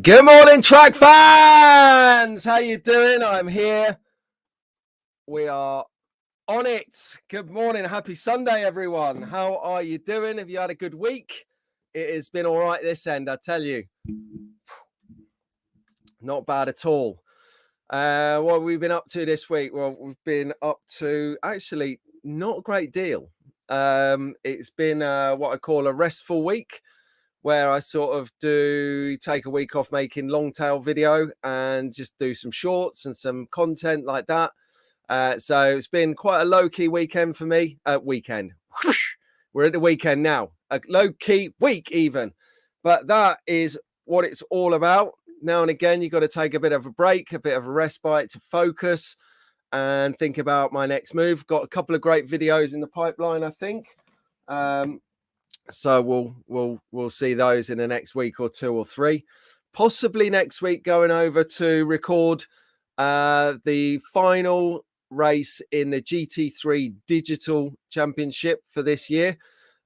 Good morning, track fans. How you doing? I'm here. We are on it. Good morning. Happy Sunday, everyone. How are you doing? Have you had a good week? It has been all right this end, I tell you. Not bad at all. What have we been up to this week? Well, we've been up to actually not a great deal. It's been what I call a restful week, where I sort of take a week off making long tail video and just do some shorts and some content like that. So it's been quite a low key weekend for me. Weekend. We're at the weekend now. A low key week even. But that is what it's all about. Now and again, you've got to take a bit of a break, a bit of a respite to focus and think about my next move. Got a couple of great videos in the pipeline, I think. So we'll see those in the next week or two or three. Possibly next week going over to record the final race in the GT3 Digital Championship for this year.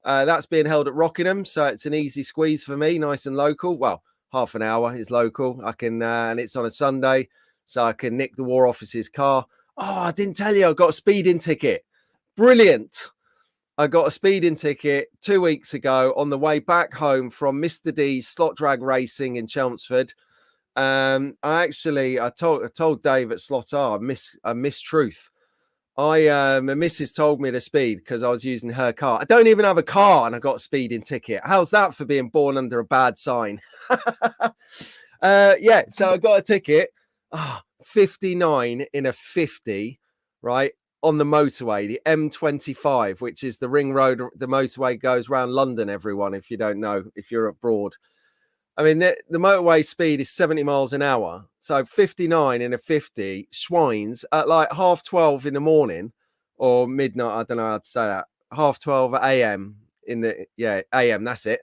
That's being held at Rockingham, so it's an easy squeeze for me, nice and local. Well, half an hour is local. I can, and it's on a Sunday, so I can nick the War Office's car. Oh, I didn't tell you I got a speeding ticket. Brilliant. I got a speeding ticket 2 weeks ago on the way back home from Mr. D's slot drag racing in Chelmsford. I told Dave at Slot R, I miss truth. My missus told me to speed because I was using her car. I don't even have a car and I got a speeding ticket. How's that for being born under a bad sign? Yeah, so I got a ticket. 59 in a 50, right? On the motorway, the M25, which is the ring road. The motorway goes around London, everyone, if you don't know, if you're abroad. I mean, the motorway speed is 70 miles an hour. So 59 in a 50 swines at like 12:30 in the morning or midnight. I don't know how to say that. 12:30 a.m. AM. That's it.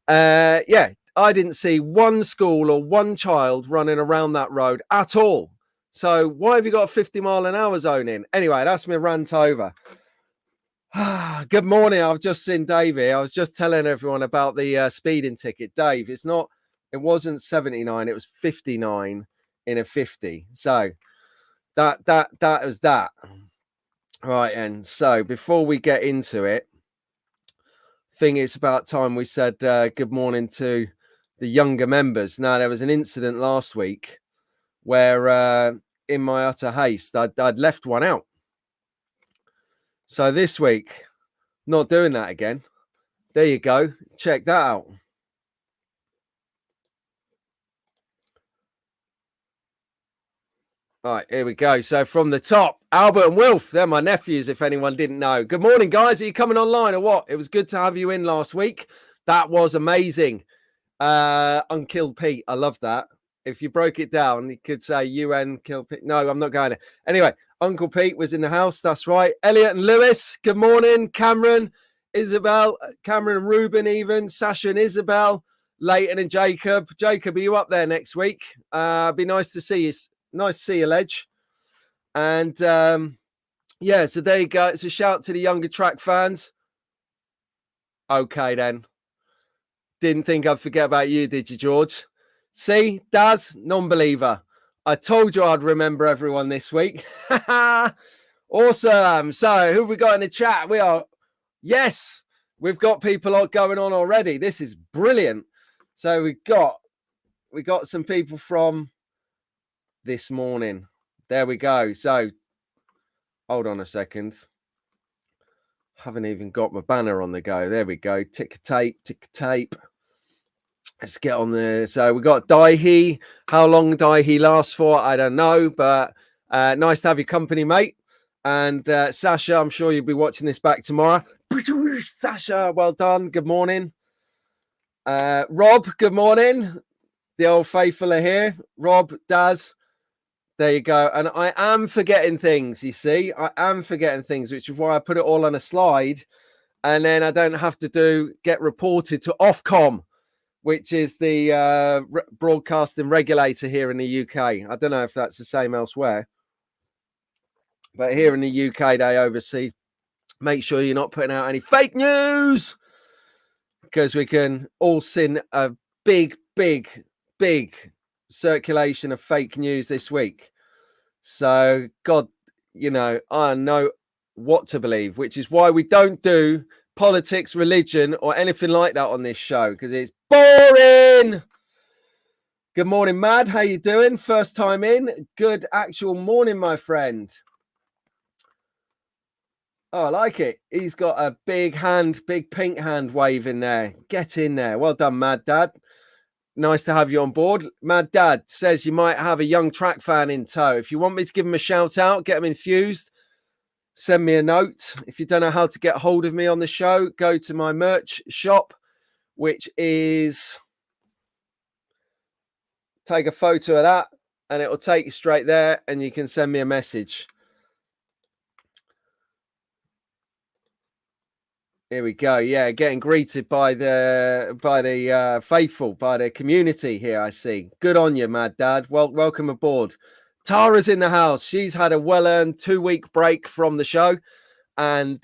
Yeah, I didn't see one school or one child running around that road at all. So why have you got a 50 mile an hour zone in? Anyway, that's my rant over. Good morning. I've just seen Dave here. I was just telling everyone about the speeding ticket. Dave, it wasn't 79, it was 59 in a 50. So that was that. Right, and so before we get into it, I think it's about time we said good morning to the younger members. Now, there was an incident last week where in my utter haste, I'd left one out. So this week, not doing that again. There you go. Check that out. All right, here we go. So from the top, Albert and Wilf, they're my nephews, if anyone didn't know. Good morning, guys. Are you coming online or what? It was good to have you in last week. That was amazing. Unkilled Pete, I love that. If you broke it down, you could say UN killed Pete. No, I'm not going to. Anyway, Uncle Pete was in the house. That's right. Elliot and Lewis, good morning. Cameron, Isabel, Cameron and Ruben even. Sasha and Isabel, Leighton and Jacob. Jacob, are you up there next week? Be nice to see you. Nice to see you, Ledge. And yeah, so there you go. It's a shout to the younger track fans. Okay, then. Didn't think I'd forget about you, did you, George? See, Daz, non-believer. I told you I'd remember everyone this week. Awesome. So who have we got in the chat? Yes, we've got people going on already. This is brilliant. So we got some people from this morning. There we go. So hold on a second. Haven't even got my banner on the go. There we go. Tick tape. Let's get on there. So we got Daihi. How long Daihi lasts for, I don't know, but nice to have your company, mate. And Sasha, I'm sure you'll be watching this back tomorrow. Sasha, well done. Good morning. Rob, good morning. The old faithful are here. Rob, Daz. There you go. And I am forgetting things, you see. I am forgetting things, which is why I put it all on a slide. And then I don't have to get reported to Ofcom, which is the broadcasting regulator here in the UK. I don't know if that's the same elsewhere. But here in the UK, they oversee. Make sure you're not putting out any fake news, because we can all sin a big big circulation of fake news this week. So, God, you know, I know what to believe, which is why we don't do politics, religion, or anything like that on this show, because it's boring. Good morning, Mad. How you doing? First time in. Good actual morning, my friend. Oh, I like it. He's got a big hand, big pink hand waving there. Get in there. Well done, Mad Dad. Nice to have you on board. Mad Dad says you might have a young track fan in tow. If you want me to give him a shout out, get him infused, send me a note. If you don't know how to get hold of me on the show, go to my merch shop, which is... take a photo of that and it will take you straight there and you can send me a message. Here we go. Yeah, getting greeted by the faithful, by the community here, I see. Good on you, Mad Dad. Welcome aboard. Tara's in the house. She's had a well-earned 2-week break from the show and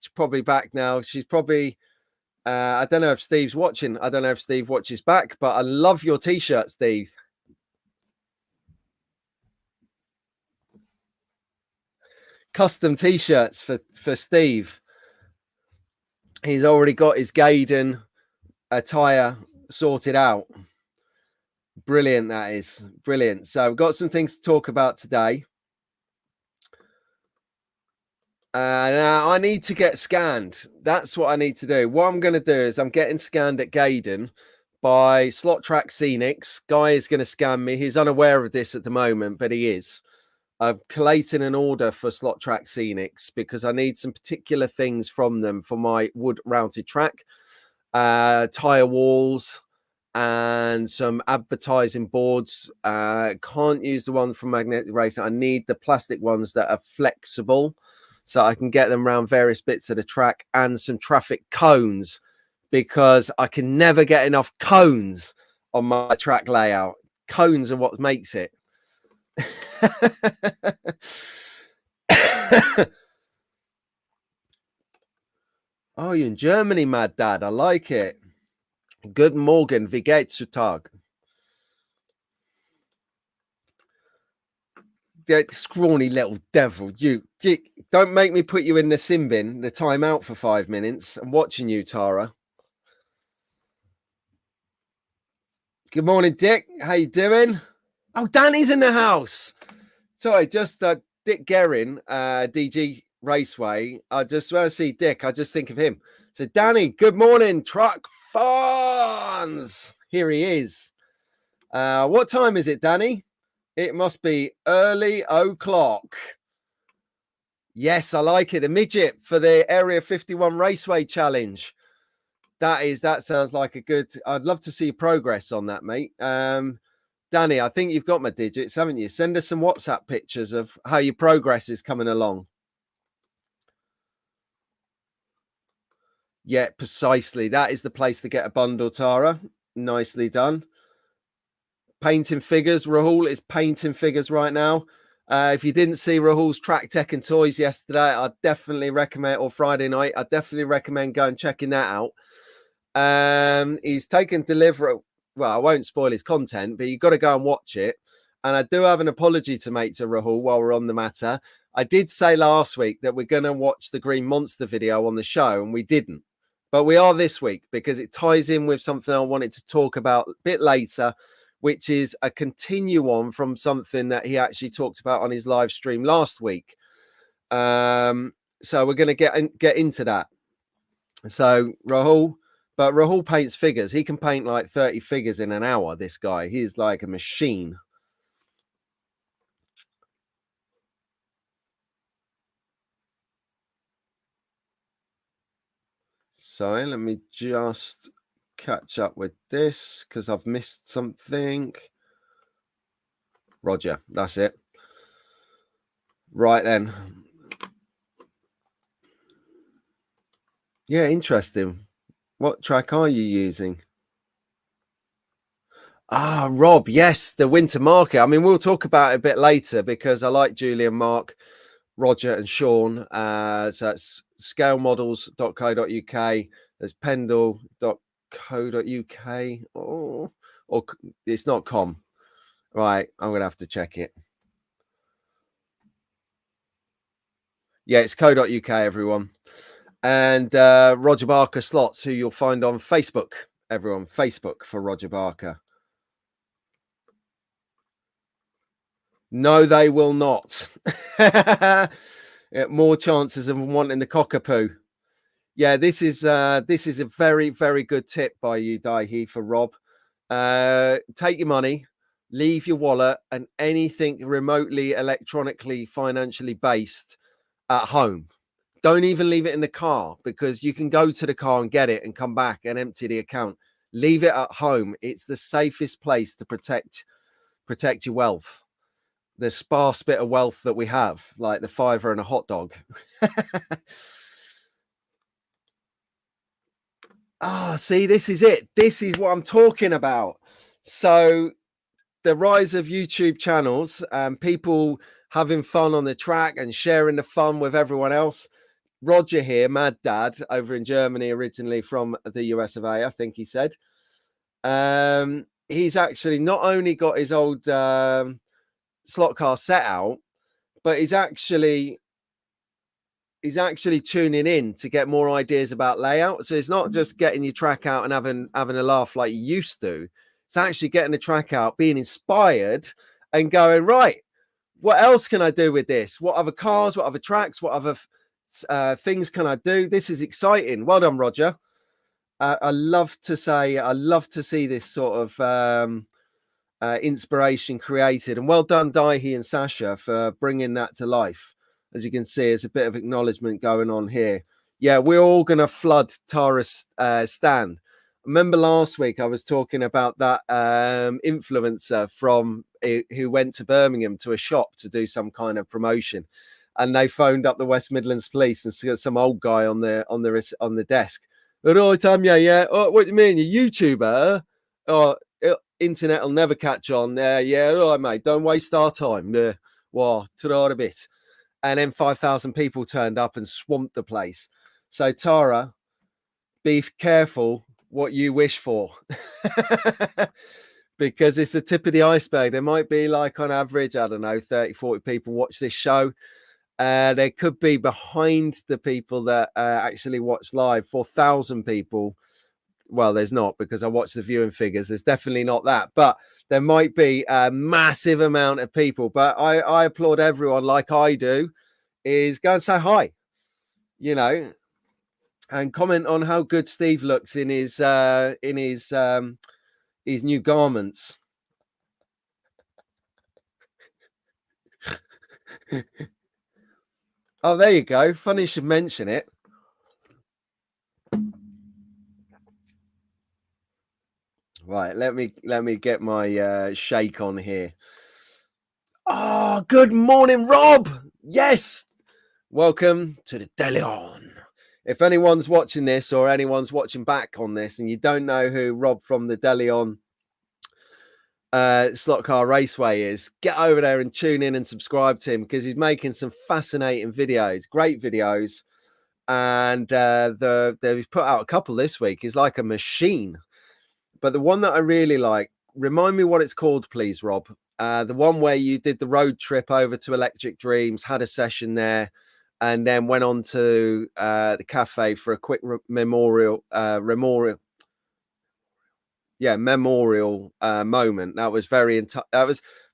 she's probably back now. She's probably... I don't know if Steve's watching. I don't know if Steve watches back, but I love your T-shirt, Steve. Custom T-shirts for Steve. He's already got his Gaydon attire sorted out. Brilliant, that is. Brilliant. So I've got some things to talk about today. Now I need to get scanned. That's what I need to do. What I'm going to do is I'm getting scanned at Gaydon by Slot Track Scenics. Guy is going to scan me. He's unaware of this at the moment, but he is. I'm collating an order for Slot Track Scenics because I need some particular things from them for my wood routed track, tire walls, and some advertising boards. Can't use the one from Magnetic Racing. I need the plastic ones that are flexible so I can get them around various bits of the track, and some traffic cones because I can never get enough cones on my track layout. Cones are what makes it. Oh, you're in Germany, Mad Dad. I like it. Good Morgen, wie geht's zu Tag? That scrawny little devil. You don't make me put you in the sin bin, the timeout for 5 minutes. I'm watching you, Tara. Good morning, Dick. How you doing? Oh, Danny's in the house. Sorry, just Dick Guerin, DG Raceway. I just want to see Dick. I just think of him. So, Danny, good morning, truck fans. Here he is. What time is it, Danny? It must be early o'clock. Yes, I like it. A midget for the Area 51 Raceway Challenge. That sounds like a good... I'd love to see progress on that, mate. Danny, I think you've got my digits, haven't you? Send us some WhatsApp pictures of how your progress is coming along. Yeah, precisely. That is the place to get a bundle, Tara. Nicely done. Painting figures. Rahul is painting figures right now. If you didn't see Rahul's Track Tech and Toys yesterday, I'd definitely recommend, or Friday night, I'd definitely recommend going checking that out. He's taken delivery. Well, I won't spoil his content, but you've got to go and watch it. And I do have an apology to make to Rahul while we're on the matter. I did say last week that we're going to watch the Green Monster video on the show, and we didn't. But we are this week because it ties in with something I wanted to talk about a bit later, which is a continue on from something that he actually talked about on his live stream last week. So we're going to get into that. So Rahul... But Rahul paints figures. He can paint like 30 figures in an hour, this guy. He's like a machine. Sorry, let me just catch up with this because I've missed something. Roger, that's it. Right then. Yeah, interesting. What track are you using? Ah, Rob, yes, the winter market. I mean, we'll talk about it a bit later because I like Julian, Mark, Roger and Sean. So that's scalemodels.co.uk. There's Pendle. .co.uk or it's not com. Right, I'm gonna have to check it. Yeah, it's co.uk, everyone. And Roger Barker Slots, who you'll find on Facebook, everyone. Facebook for Roger Barker. No, they will not. More chances of wanting the cockapoo. Yeah, this is a very, very good tip by you, Daihi, for Rob. Take your money, leave your wallet, and anything remotely electronically financially based at home. Don't even leave it in the car, because you can go to the car and get it and come back and empty the account. Leave it at home. It's the safest place to protect your wealth. The sparse bit of wealth that we have, like the fiver and a hot dog. See, this is it. This is what I'm talking about. So the rise of YouTube channels and people having fun on the track and sharing the fun with everyone else. Roger here, Mad Dad, over in Germany, originally from the US of A, I think he said. He's actually not only got his old slot car set out, but he's actually tuning in to get more ideas about layout. So it's not just getting your track out and having a laugh like you used to. It's actually getting the track out, being inspired and going, right, what else can I do with this? What other cars, what other tracks, what other things can I do? This is exciting. Well done, Roger. I love to see this sort of inspiration created, and well done, Daihi and Sasha, for bringing that to life. As you can see, there's a bit of acknowledgement going on here. Yeah, we're all going to flood Tara's stand. Remember last week I was talking about that influencer from who went to Birmingham to a shop to do some kind of promotion, and they phoned up the West Midlands police and got some old guy on the desk. Oh, yeah. Oh, what do you mean, you YouTuber? Oh, internet will never catch on. Yeah, all right, mate. Don't waste our time. Well, to a bit. And then 5,000 people turned up and swamped the place. So Tara, be careful what you wish for. Because it's the tip of the iceberg. There might be, like, on average, I don't know, 30, 40 people watch this show. There could be, behind the people that actually watch live, 4,000 people. Well, there's not, because I watch the viewing figures. There's definitely not that, but there might be a massive amount of people. But I applaud everyone, like I do, is go and say hi, and comment on how good Steve looks in his new garments. Oh, there you go. Funny you should mention it. Right, let me get my shake on here. Oh, good morning, Rob. Yes, welcome to the Deleon. If anyone's watching this or anyone's watching back on this and you don't know who Rob from the Deleon Slot Car Raceway is, get over there and tune in and subscribe to him, because he's making some fascinating videos, great videos. And he's put out a couple this week. He's like a machine. But the one that I really like, remind me what it's called, please, Rob. The one where you did the road trip over to Electric Dreams, had a session there, and then went on to the cafe for a quick memorial moment. That was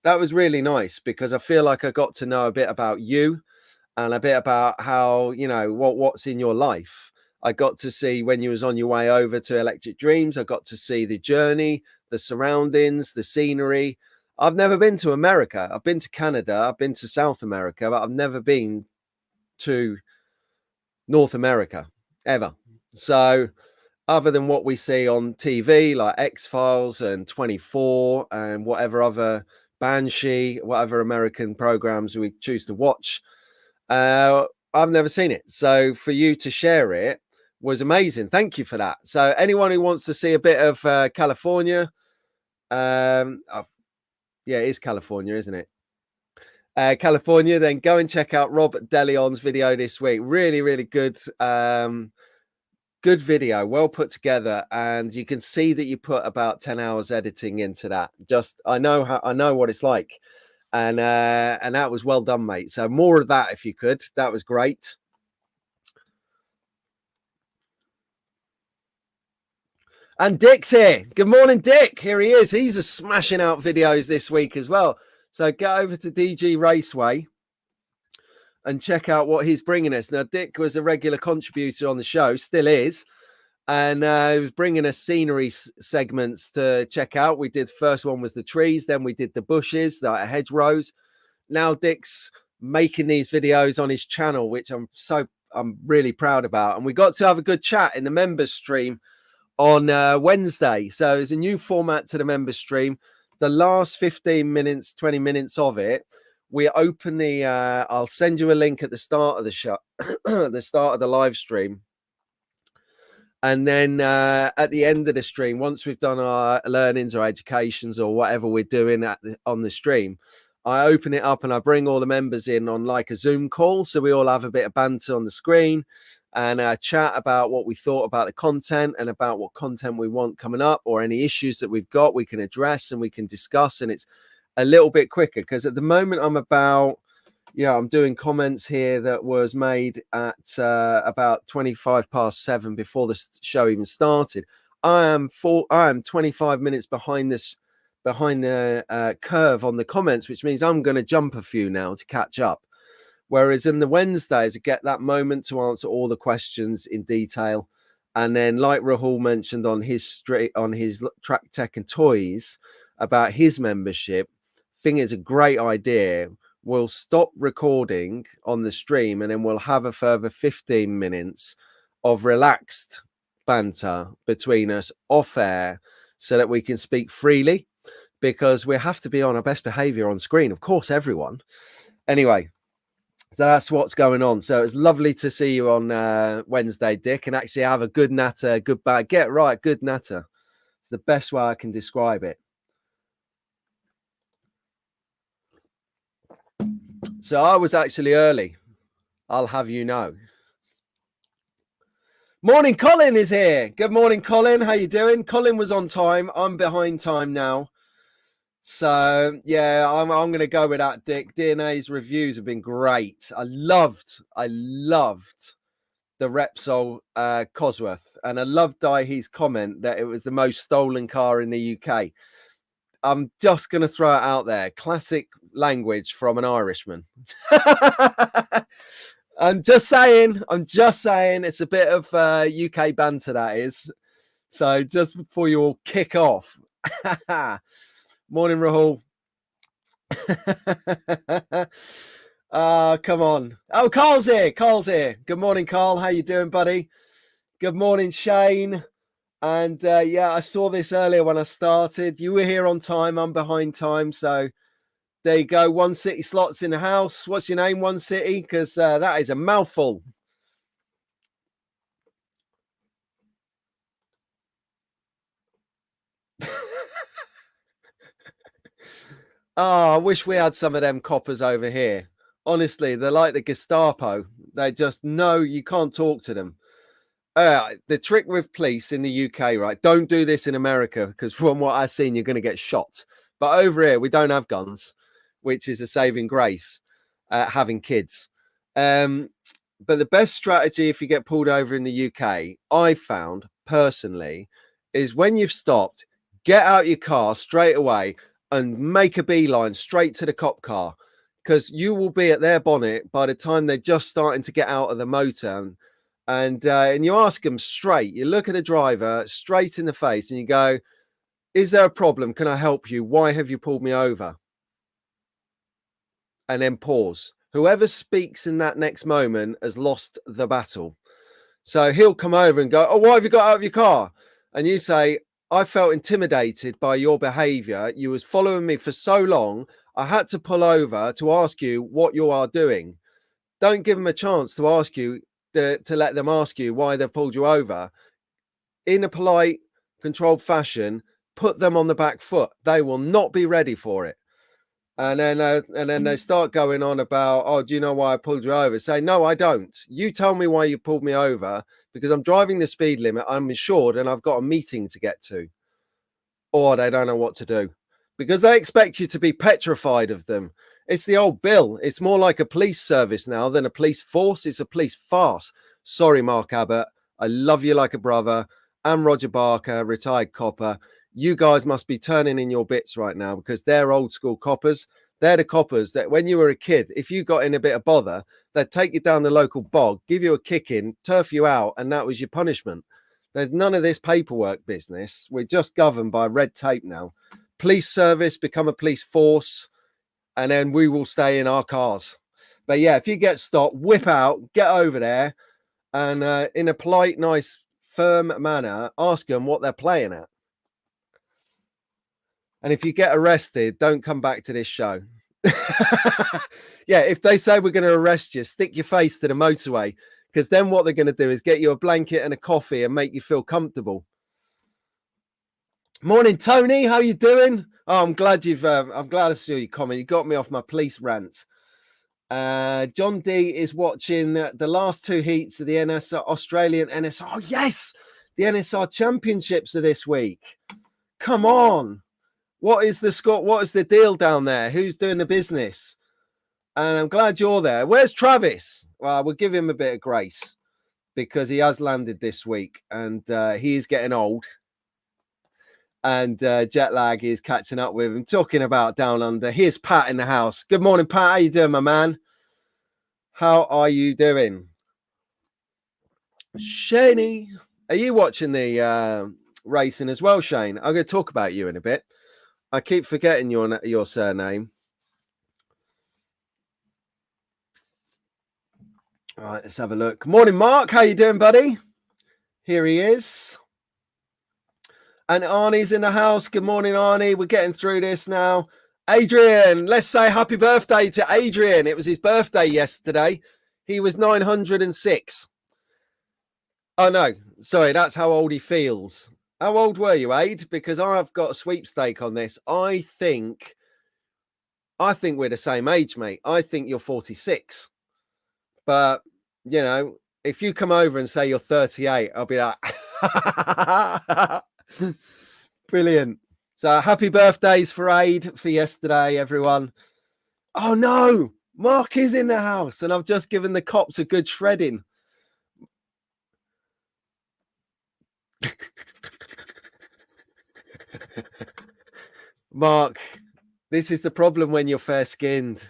that was really nice, because I feel like I got to know a bit about you and a bit about how, what's in your life. I got to see when you was on your way over to Electric Dreams. I got to see the journey, the surroundings, the scenery. I've never been to America. I've been to Canada. I've been to South America, but I've never been to North America ever. So other than what we see on TV, like X-Files and 24 and whatever other Banshee, whatever American programs we choose to watch, I've never seen it. So for you to share it was amazing. Thank you for that. So anyone who wants to see a bit of California, yeah, it is California, isn't it? California, then go and check out Rob DeLeon's video this week. Really, really good good video, well put together, and you can see that you put about 10 hours editing into that. Just I know what it's like, and that was well done, mate. So more of that if you could. That was great. And Dick's here. Good morning, Dick. Here he is. He's smashing out videos this week as well. So get over to DG Raceway and check out what he's bringing us. Now, Dick was a regular contributor on the show, still is. And he was bringing us scenery segments to check out. We did, first one was the trees. Then we did the bushes, the hedgerows. Now Dick's making these videos on his channel, which I'm really proud about. And we got to have a good chat in the members stream on Wednesday. So it's a new format to the members stream. The last 15 minutes, 20 minutes of it, we open the I'll send you a link at the start of the show, at the start of the live stream. And then at the end of the stream, once we've done our learnings or educations or whatever we're doing on the stream, I open it up and I bring all the members in on like a Zoom call. So we all have a bit of banter on the screen and chat about what we thought about the content and about what content we want coming up, or any issues that we've got we can address and we can discuss. And it's a little bit quicker because at the moment I'm doing comments here that was made at about 7:25 before the show even started. I am 25 minutes behind the curve on the comments, which means I'm going to jump a few now to catch up. Whereas in the Wednesdays, I get that moment to answer all the questions in detail. And then, like Rahul mentioned on his Track Tech and Toys about his membership, I think it's a great idea. We'll stop recording on the stream and then we'll have a further 15 minutes of relaxed banter between us off air so that we can speak freely, because we have to be on our best behavior on screen. Of course, everyone. Anyway, so that's what's going on. So it's lovely to see you on Wednesday, Dick, and actually have a good natter, good bad. Get right, good natter. It's the best way I can describe it. So I was actually early, I'll have you know. Morning, Colin is here. Good morning, Colin. How you doing? Colin was on time. I'm behind time now. So yeah, I'm going to go with that, Dick. DNA's reviews have been great. I loved the Repsol Cosworth, and I loved Daihe's comment that it was the most stolen car in the UK. I'm just going to throw it out there. Classic language from an Irishman. I'm just saying. It's a bit of UK banter, that is. So just before you all kick off. Morning, Rahul. Come on. Oh, Carl's here. Good morning, Carl. How you doing, buddy? Good morning, Shane. And yeah, I saw this earlier when I started. You were here on time. I'm behind time. So there you go. One City slots in the house. What's your name, One City? Because that is a mouthful. Oh, I wish we had some of them coppers over here. Honestly, they're like the Gestapo. They just know you can't talk to them. The trick with police in the UK, right? Don't do this in America, because from what I've seen, you're going to get shot. But over here, we don't have guns, which is a saving grace, having kids. But the best strategy if you get pulled over in the UK, I found personally, is when you've stopped, get out your car straight away and make a beeline straight to the cop car, because you will be at their bonnet by the time they're just starting to get out of the motor. And you ask them straight, you look at the driver straight in the face and you go, is there a problem? Can I help you? Why have you pulled me over? And then pause. Whoever speaks in that next moment has lost the battle. So he'll come over and go, oh, why have you got out of your car? And you say, I felt intimidated by your behavior. You was following me for so long. I had to pull over to ask you what you are doing. Don't give them a chance to ask you, to let them ask you why they've pulled you over. In a polite, controlled fashion, put them on the back foot. They will not be ready for it. And then they start going on about, oh, do you know why I pulled you over? Say, no, I don't. You tell me why you pulled me over, because I'm driving the speed limit, I'm insured, and I've got a meeting to get to. Or they don't know what to do because they expect you to be petrified of them. It's the old bill. It's more like a police service now than a police force. It's a police farce. Sorry, Mark Abbott. I love you like a brother. I'm Roger Barker, retired copper. You guys must be turning in your bits right now because they're old school coppers. They're the coppers that when you were a kid, if you got in a bit of bother, they'd take you down the local bog, give you a kick in, turf you out, and that was your punishment. There's none of this paperwork business. We're just governed by red tape now. Police service, become a police force, and then we will stay in our cars. But yeah, if you get stopped, whip out, get over there, and in a polite, nice, firm manner, ask them what they're playing at. And if you get arrested, don't come back to this show. Yeah, if they say we're going to arrest you, stick your face to the motorway, because then what they're going to do is get you a blanket and a coffee and make you feel comfortable. Morning, Tony. How you doing? Oh, I'm glad I'm glad I saw your comment. You got me off my police rant. John D is watching the last two heats of the NSR Australian NSR. Oh, yes, the NSR Championships are this week. Come on. What is the score? What is the deal down there? Who's doing the business? And I'm glad you're there. Where's Travis? Well, we'll give him a bit of grace because he has landed this week and he is getting old. And jet lag is catching up with him. Talking about down under. Here's Pat in the house. Good morning, Pat. How you doing, my man? How are you doing? Shaney, are you watching the racing as well, Shane? I'm going to talk about you in a bit. I keep forgetting your surname. All right, let's have a look. Morning, Mark. How you doing, buddy? Here he is. And Arnie's in the house. Good morning, Arnie. We're getting through this now. Adrian, let's say happy birthday to Adrian. It was his birthday yesterday. He was 906. Oh, no. Sorry, that's how old he feels. How old were you, Aid? Because I've got a sweepstake on this. I think we're the same age, mate. I think you're 46. But, you know, if you come over and say you're 38, I'll be like, brilliant. So happy birthdays for Aid for yesterday, everyone. Oh, no. Mark is in the house and I've just given the cops a good shredding. Mark, this is the problem when you're fair-skinned.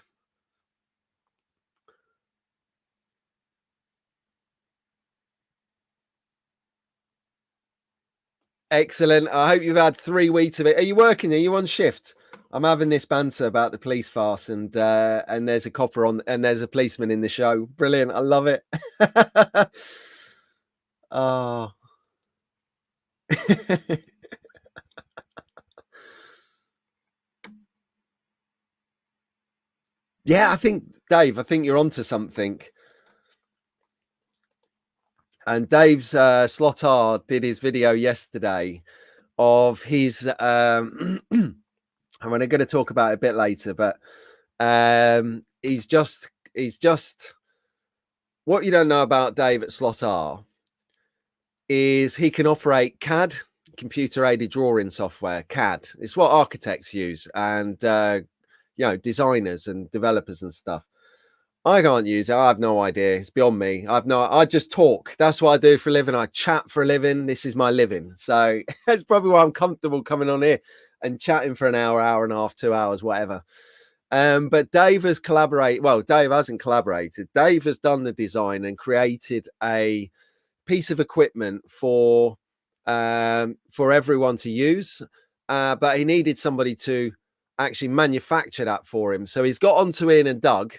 Excellent. I hope you've had 3 weeks of it. Are you working? Are you on shift? I'm having this banter about the police farce, and there's a copper on, and there's a policeman in the show. Brilliant. I love it. Oh. Yeah, I think, Dave, you're onto something. And Dave's Slotar did his video yesterday of his I'm going to talk about it a bit later, but he's just what you don't know about Dave at Slotar is he can operate CAD, computer aided drawing software. CAD, it's what architects use, and designers and developers and stuff. I can't use it. I have no idea. It's beyond me. I just talk. That's what I do for a living. I chat for a living. This is my living. So that's probably why I'm comfortable coming on here and chatting for an hour and a half, 2 hours, whatever. But Dave has collaborated. Well, Dave hasn't collaborated. Dave has done the design and created a piece of equipment for everyone to use. But he needed somebody to actually manufacture that for him. So he's got onto Ian and Doug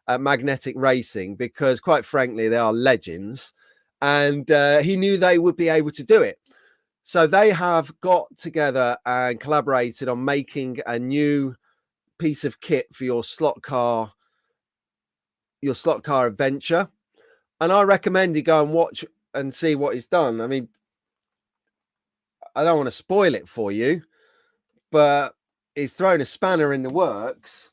at Magnetic Racing because, quite frankly, they are legends. And he knew they would be able to do it. So they have got together and collaborated on making a new piece of kit for your slot car adventure. And I recommend you go and watch and see what he's done. I mean, I don't want to spoil it for you, but he's thrown a spanner in the works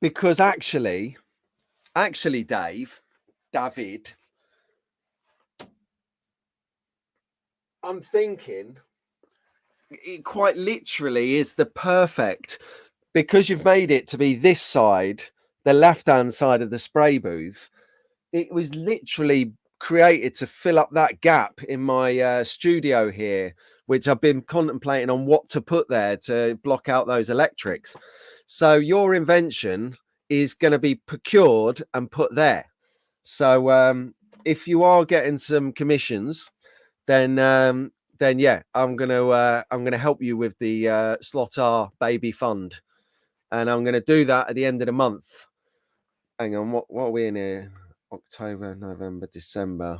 because actually, Dave, David, I'm thinking it quite literally is the perfect, because you've made it to be this side, the left-hand side of the spray booth. It was literally created to fill up that gap in my studio here, which I've been contemplating on what to put there to block out those electrics. So your invention is going to be procured and put there. So if you are getting some commissions, then yeah, I'm gonna help you with the Slot R Baby Fund, and I'm gonna do that at the end of the month. Hang on, what are we in here? October, November, December.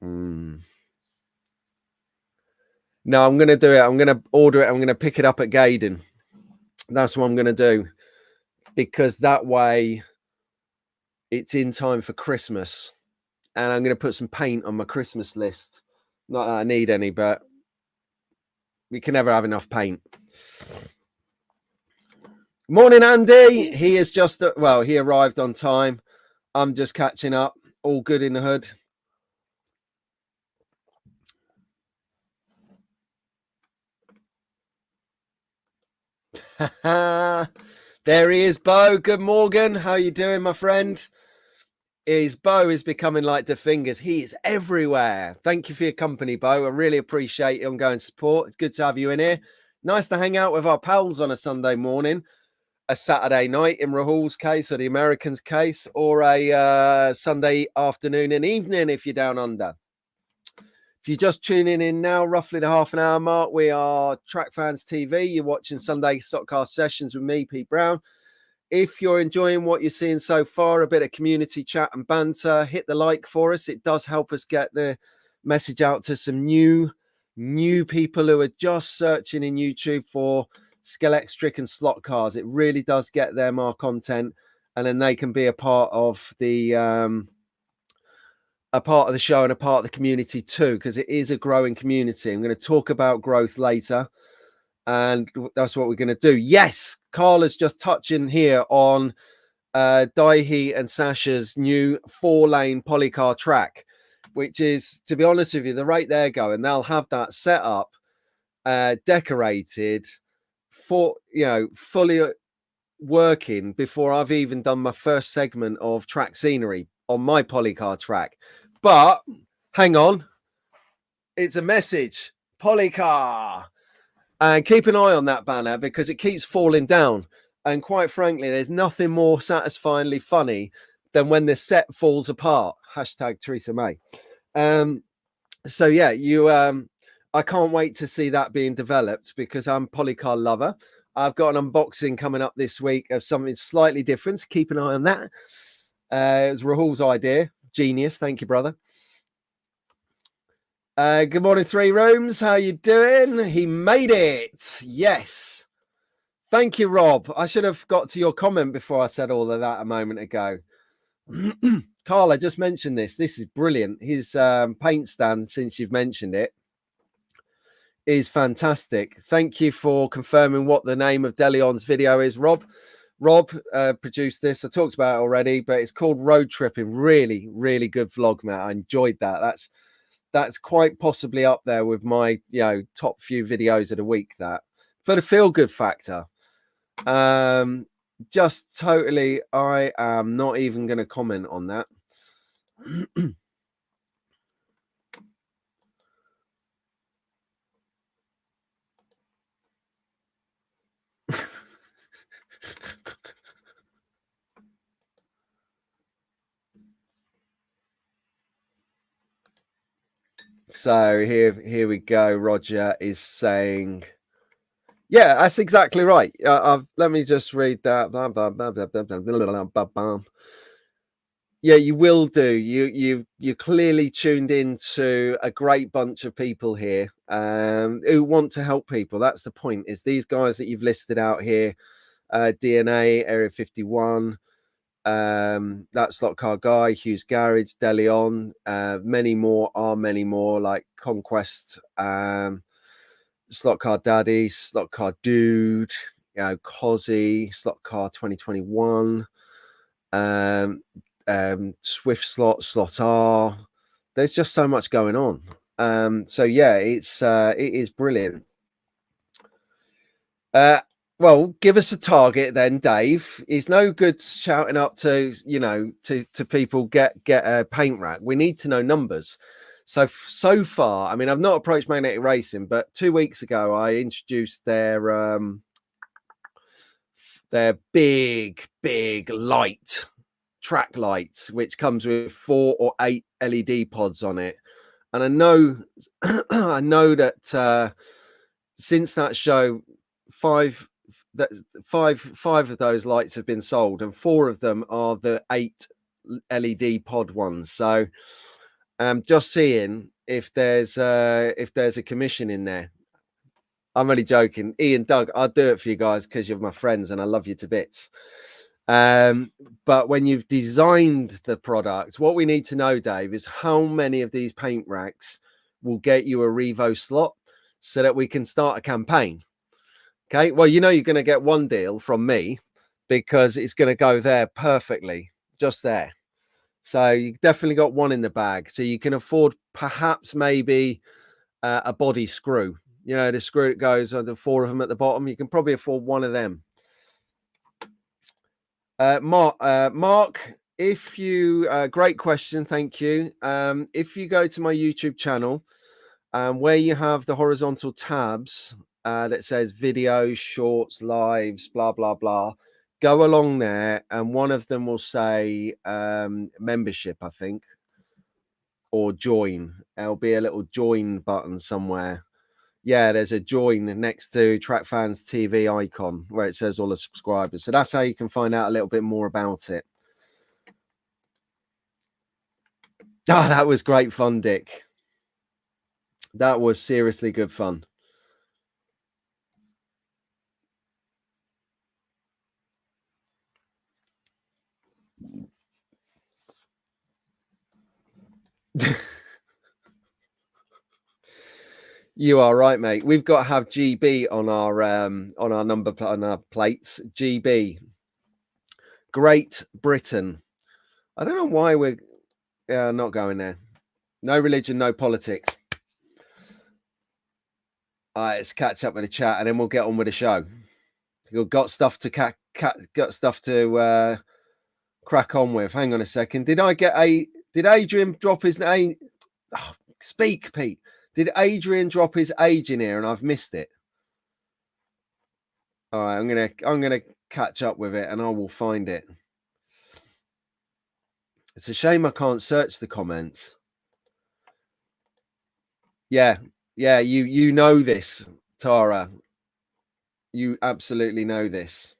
No, I'm gonna do it. I'm gonna order it. I'm gonna pick it up at Gaydon. That's what I'm gonna do, because that way it's in time for Christmas, and I'm gonna put some paint on my Christmas list. Not that I need any, but we can never have enough paint. Morning, Andy. He is just he arrived on time. I'm just catching up. All good in the hood. There he is, Bo. Good morning. How you doing, my friend? Bo is becoming like the fingers. He is everywhere. Thank you for your company, Bo. I really appreciate your ongoing support. It's good to have you in here. Nice to hang out with our pals on a Sunday morning, a Saturday night in Rahul's case, or the Americans' case, or a Sunday afternoon and evening if you're down under. If you're just tuning in now, roughly the half an hour mark, we are Track Fans TV. You're watching Sunday Stockcast Sessions with me, Pete Brown. If you're enjoying what you're seeing so far, a bit of community chat and banter, hit the like for us. It does help us get the message out to some new people who are just searching in YouTube for Scalextric and slot cars. It really does get them our content, and then they can be a part of the show and a part of the community too, because it is a growing community. I'm going to talk about growth later, and that's what we're going to do. Yes, Carla's just touching here on Daihi and Sasha's new 4-lane polycar track, which is, to be honest with you, the rate they're going, they'll have that set up, decorated, for fully working before I've even done my first segment of track scenery on my polycar track. But hang on, it's a message, polycar, and keep an eye on that banner because it keeps falling down. And quite frankly, there's nothing more satisfyingly funny than when the set falls apart. Hashtag Theresa May. So yeah, I can't wait to see that being developed because I'm a polycar lover. I've got an unboxing coming up this week of something slightly different. So keep an eye on that. It was Rahul's idea. Genius. Thank you, brother. Good morning, Three Rooms. How you doing? He made it. Yes. Thank you, Rob. I should have got to your comment before I said all of that a moment ago. Carl, I just mentioned this. This is brilliant. His paint stand, since you've mentioned it, is fantastic. Thank you for confirming what the name of DeLeon's video is, Rob. Rob produced this. I talked about it already, but it's called Road Tripping. Really, really good vlog, Matt. I enjoyed that. That's quite possibly up there with my top few videos of the week. That for the feel good factor. Just totally, I am not even going to comment on that. So here we go. Roger is saying, yeah, that's exactly right. Let me just read that. Yeah, you will do. You clearly tuned into a great bunch of people here who want to help people. That's the point. Is these guys that you've listed out here, DNA, Area 51, that slot car guy, Hughes Garage, DeLeon, many more like Conquest, slot car daddy, slot car dude, Cozzy, slot car 2021, Swift slot R. There's just so much going on. So yeah, it is brilliant. Well, give us a target then, Dave. It's no good shouting up to to people get a paint rack. We need to know numbers. So far, I mean, I've not approached Magnetic Racing, but 2 weeks ago I introduced their big light track lights, which comes with 4 or 8 LED pods on it. And I know I know that since that show, five of those lights have been sold, and 4 of them are the 8 LED pod ones. So just seeing if there's a commission in there. I'm only joking. Ian, Doug, I'll do it for you guys because you're my friends and I love you to bits. But when you've designed the product, what we need to know, Dave, is how many of these paint racks will get you a Revo slot so that we can start a campaign. Okay, well, you're going to get one deal from me because it's going to go there perfectly, just there. So you definitely got one in the bag. So you can afford perhaps maybe a body screw. The screw that goes on the 4 of them at the bottom. You can probably afford one of them. Mark, if you great question, thank you. If you go to my YouTube channel, where you have the horizontal tabs that says videos, shorts, lives, blah blah blah, go along there, and one of them will say membership, I think, or join. There'll be a little join button somewhere. Yeah, there's a join next to Track Fans TV icon where it says all the subscribers. So that's how you can find out a little bit more about it. Oh, that was great fun, Dick. That was seriously good fun. You are right, mate. We've got to have GB on our number on our plates. GB, Great Britain. I don't know why we're not going there. No religion, no politics. All right, let's catch up with the chat, and then we'll get on with the show. You've got stuff to got stuff to crack on with. Hang on a second. Did Adrian drop his name? Oh, speak, Pete. Did Adrian drop his age in here and I've missed it? All right, I'm gonna catch up with it and I will find it. It's a shame I can't search the comments. Yeah, you know this, Tara. You absolutely know this.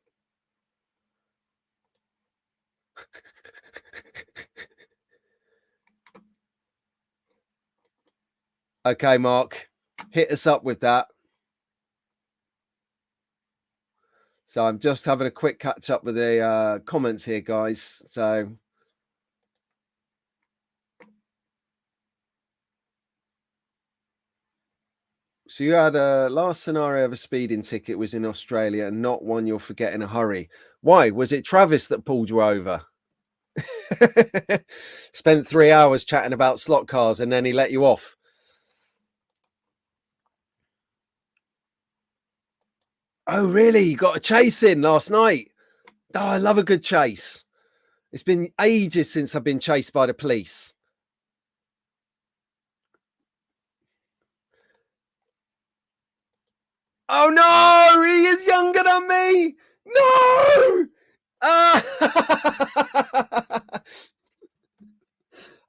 Okay, Mark, hit us up with that. So I'm just having a quick catch up with the comments here, guys. So you had a last scenario of a speeding ticket was in Australia and not one you'll forget in a hurry. Why? Was it Travis that pulled you over? Spent 3 hours chatting about slot cars and then he let you off. Oh, really? You got a chase in last night? Oh, I love a good chase. It's been ages since I've been chased by the police. Oh, no! He is younger than me! No!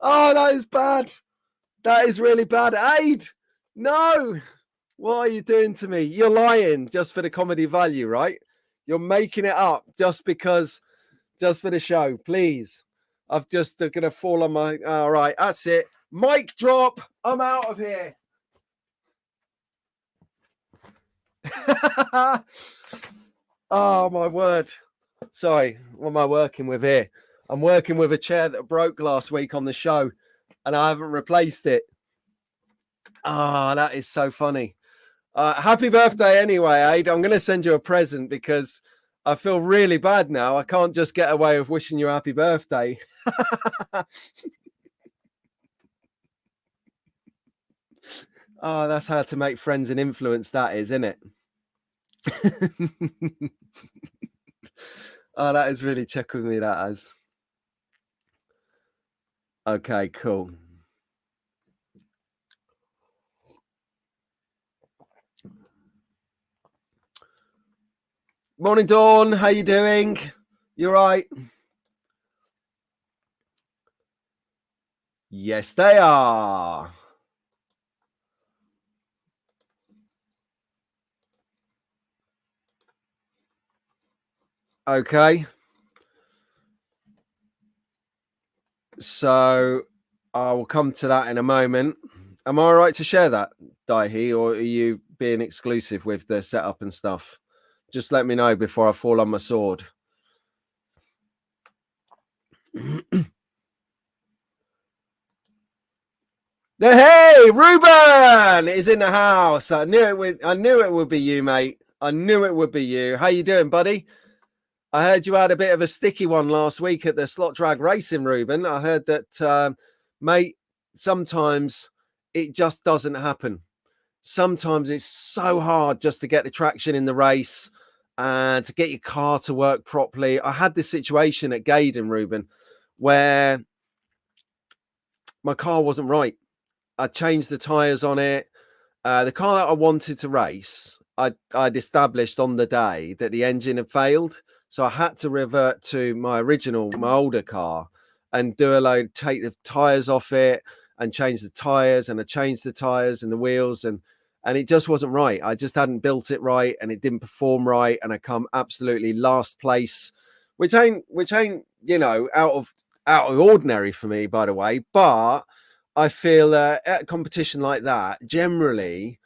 Oh, that is bad. That is really bad. Aid! No! What are you doing to me? You're lying just for the comedy value, right? You're making it up just for the show. Please. I've just gonna fall on my. All right, that's it. Mic drop. I'm out of here. Oh my word. Sorry, what am I working with here? I'm working with a chair that broke last week on the show and I haven't replaced it. Oh, that is so funny. Happy birthday anyway, Aid. I'm going to send you a present because I feel really bad now. I can't just get away with wishing you a happy birthday. Oh, that's how to make friends and influence, that is, isn't it? Oh, that is really chuckled me, that has. Okay, cool. Morning, Dawn. How you doing? You all right? Yes, they are. Okay. So I will come to that in a moment. Am I all right to share that, Daihi, or are you being exclusive with the setup and stuff? Just let me know before I fall on my sword. Hey, Ruben is in the house. I knew it would be you, mate. I knew it would be you. How you doing, buddy? I heard you had a bit of a sticky one last week at the slot drag racing, Ruben. I heard that, mate, sometimes it just doesn't happen. Sometimes it's so hard just to get the traction in the race and to get your car to work properly. I had this situation at Gaydon, Ruben, where my car wasn't right. I changed the tyres on it. The car that I wanted to race, I'd established on the day that the engine had failed. So I had to revert to my older car and take the tyres off it and change the tyres. And I changed the tyres and the wheels and it just wasn't right. I just hadn't built it right and it didn't perform right. And I come absolutely last place, which ain't, out of ordinary for me, by the way. But I feel at a competition like that, generally,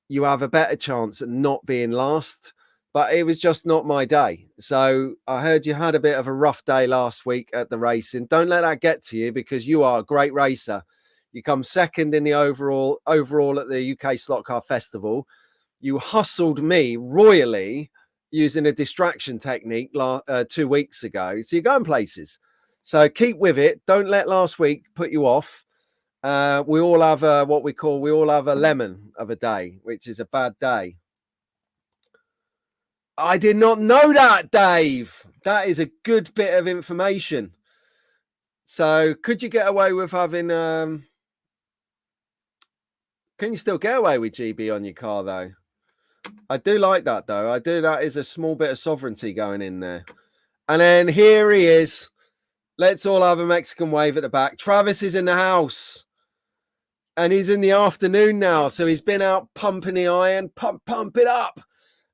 you have a better chance at not being last. But it was just not my day. So I heard you had a bit of a rough day last week at the racing. Don't let that get to you because you are a great racer. You come second in the overall at the UK Slot Car Festival. You hustled me royally using a distraction technique 2 weeks ago. So you're going places. So keep with it. Don't let last week put you off. We all have a lemon of a day, which is a bad day. I did not know that, Dave. That is a good bit of information. So could you get away with having can you still get away with GB on your car though? I do like that though. I do. That is a small bit of sovereignty going in there. And then here he is. Let's all have a Mexican wave at the back. Travis is in the house. And he's in the afternoon now. So he's been out pumping the iron. Pump it up.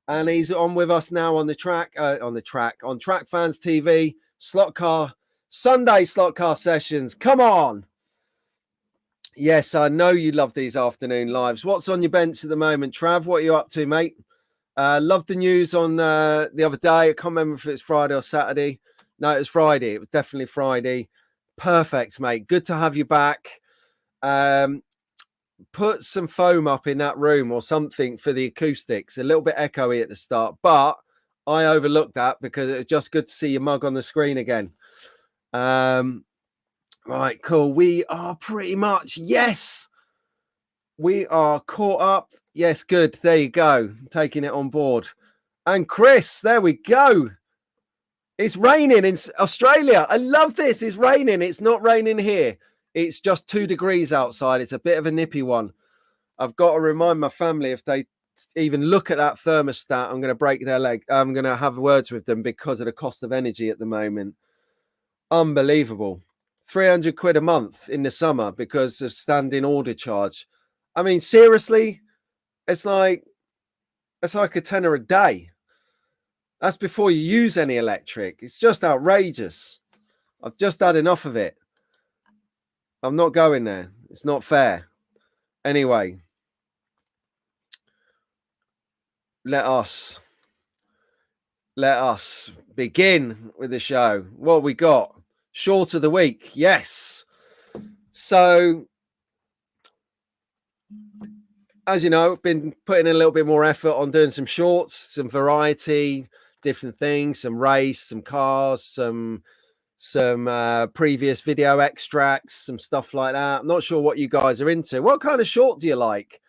And he's on with us now on Track Fans TV, Sunday slot car sessions. Come on. Yes, I know you love these afternoon lives. What's on your bench at the moment, Trav? What are you up to, mate? Loved the news on the other day. I can't remember if it's Friday or Saturday. No, it was Friday. It was definitely Friday. Perfect, mate. Good to have you back. Put some foam up in that room or something for the acoustics. A little bit echoey at the start, but I overlooked that because it was just good to see your mug on the screen again. Right, cool. We are pretty much, yes, we are caught up. Yes, good. There you go. Taking it on board. And Chris, there we go. It's raining in Australia. I love this. It's raining. It's not raining here. It's just 2 degrees outside. It's a bit of a nippy one. I've got to remind my family if they even look at that thermostat, I'm going to break their leg. I'm going to have words with them because of the cost of energy at the moment. Unbelievable. 300 quid a month in the summer because of standing order charge. I mean, seriously, it's like a tenner a day. That's before you use any electric. It's just outrageous. I've just had enough of it. I'm not going there. It's not fair. Anyway, let us begin with the show. What we got? Short of the week. Yes. So, as you know, been putting in a little bit more effort on doing some shorts, some variety, different things, some race, some cars, some previous video extracts, some stuff like that. I'm not sure what you guys are into. What kind of short do you like?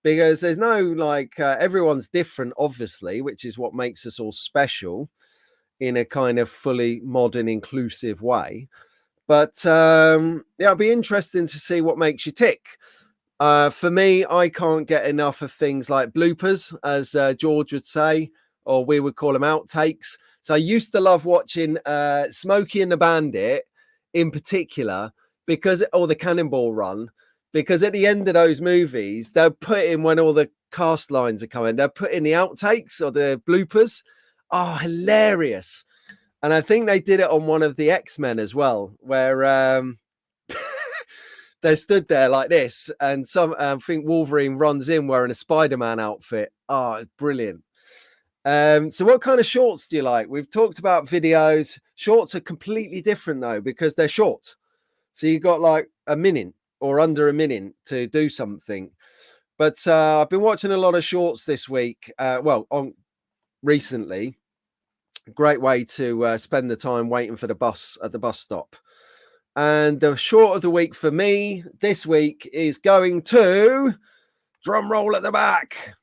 Because there's no like everyone's different, obviously, which is what makes us all special in a kind of fully modern, inclusive way. But yeah, it'll be interesting to see what makes you tick. For me, I can't get enough of things like bloopers, as George would say, or we would call them outtakes. So I used to love watching Smokey and the Bandit in particular, or the Cannonball Run, because at the end of those movies, they'll put in, when all the cast lines are coming, they'll put in the outtakes or the bloopers. Oh, hilarious. And I think they did it on one of the X-Men as well, where they stood there like this, and I think Wolverine runs in wearing a Spider-Man outfit. Oh, brilliant. So what kind of shorts do you like? We've talked about videos. Shorts are completely different though, because they're short. So you've got like a minute or under a minute to do something. But I've been watching a lot of shorts this week. Recently. Great way to spend the time waiting for the bus at the bus stop. And the short of the week for me this week is going to, drum roll at the back,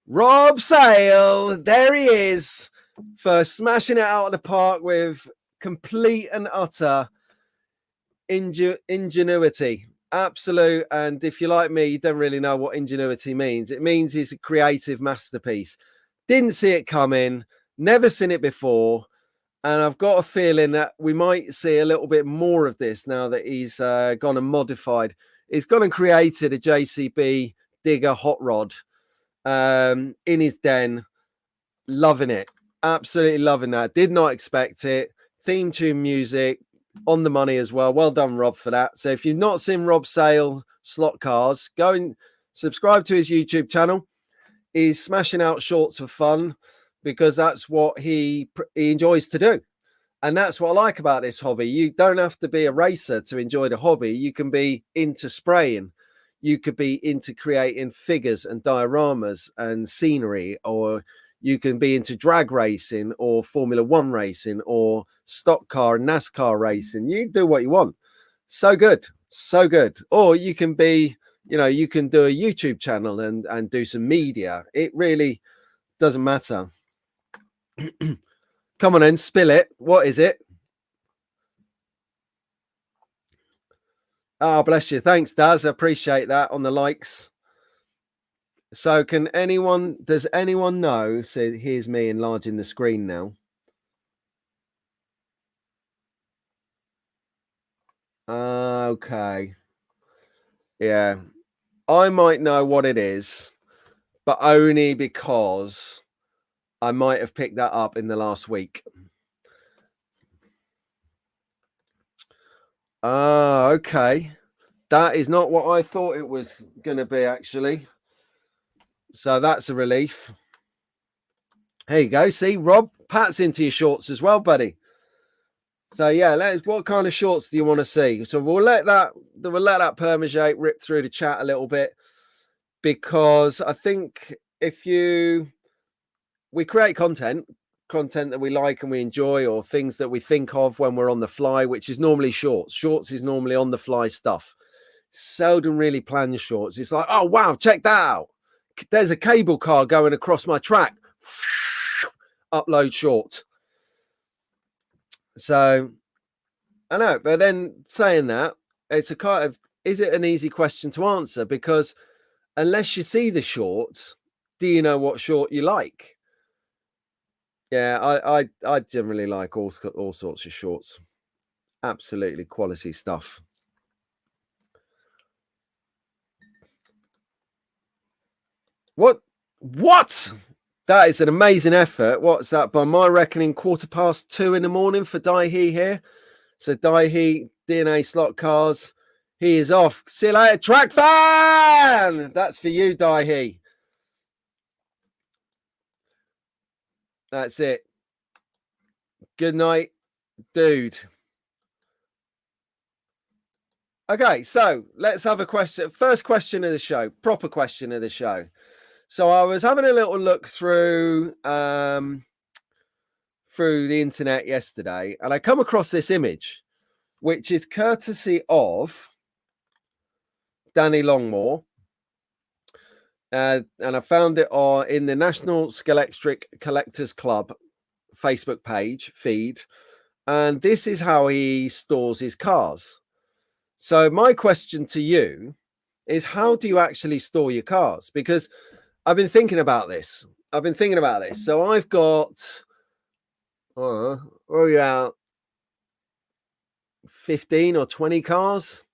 Rob Sale. There he is, for smashing it out of the park with complete and utter ingenuity. Absolute. And if you're like me, you don't really know what ingenuity means. It means he's a creative masterpiece. Didn't see it coming, never seen it before. And I've got a feeling that we might see a little bit more of this now that he's gone and modified. He's gone and created a JCB Digger hot rod in his den. Loving it. Absolutely loving that. Did not expect it. Theme tune music on the money as well. Well done, Rob, for that. So if you've not seen Rob Sale Slot Cars, go and subscribe to his YouTube channel. He's smashing out shorts for fun, because that's what he enjoys to do. And that's what I like about this hobby. You don't have to be a racer to enjoy the hobby. You can be into spraying. You could be into creating figures and dioramas and scenery, or you can be into drag racing or Formula One racing or stock car and NASCAR racing. You do what you want. So good. So good. Or you can be, you can do a YouTube channel and do some media. It really doesn't matter. Come on then, spill it. What is it? Oh, bless you. Thanks, Daz. I appreciate that on the likes. So does anyone know? So here's me enlarging the screen now. Okay. Yeah. I might know what it is, but only because I might have picked that up in the last week. Okay. That is not what I thought it was going to be, actually. So that's a relief. There you go. See, Rob, Pat's into your shorts as well, buddy. So yeah, what kind of shorts do you want to see? So we'll let that permagate rip through the chat a little bit, because I think we create content that we like and we enjoy, or things that we think of when we're on the fly, which is normally shorts. Shorts is normally on the fly stuff. Seldom really plan shorts. It's like, oh wow, check that out. There's a cable car going across my track. Upload short. So I know, but then saying that, it's a kind of, is it an easy question to answer? Because unless you see the shorts, do you know what short you like? Yeah, I generally like all sorts of shorts. Absolutely quality stuff. What? That is an amazing effort. What's that? By my reckoning, 2:15 in the morning for Daihe here. So Daihe, DNA Slot Cars, he is off. See you later, track fan. That's for you, Daihe. That's it. Good night, dude. Okay, so let's have a question. First question of the show, proper question of the show. So I was having a little look through through the internet yesterday and I come across this image, which is courtesy of Danny Longmore. And I found it in the National Scalextric Collectors Club Facebook page feed. And this is how he stores his cars. So my question to you is, how do you actually store your cars? Because I've been thinking about this. So I've got, yeah, 15 or 20 cars.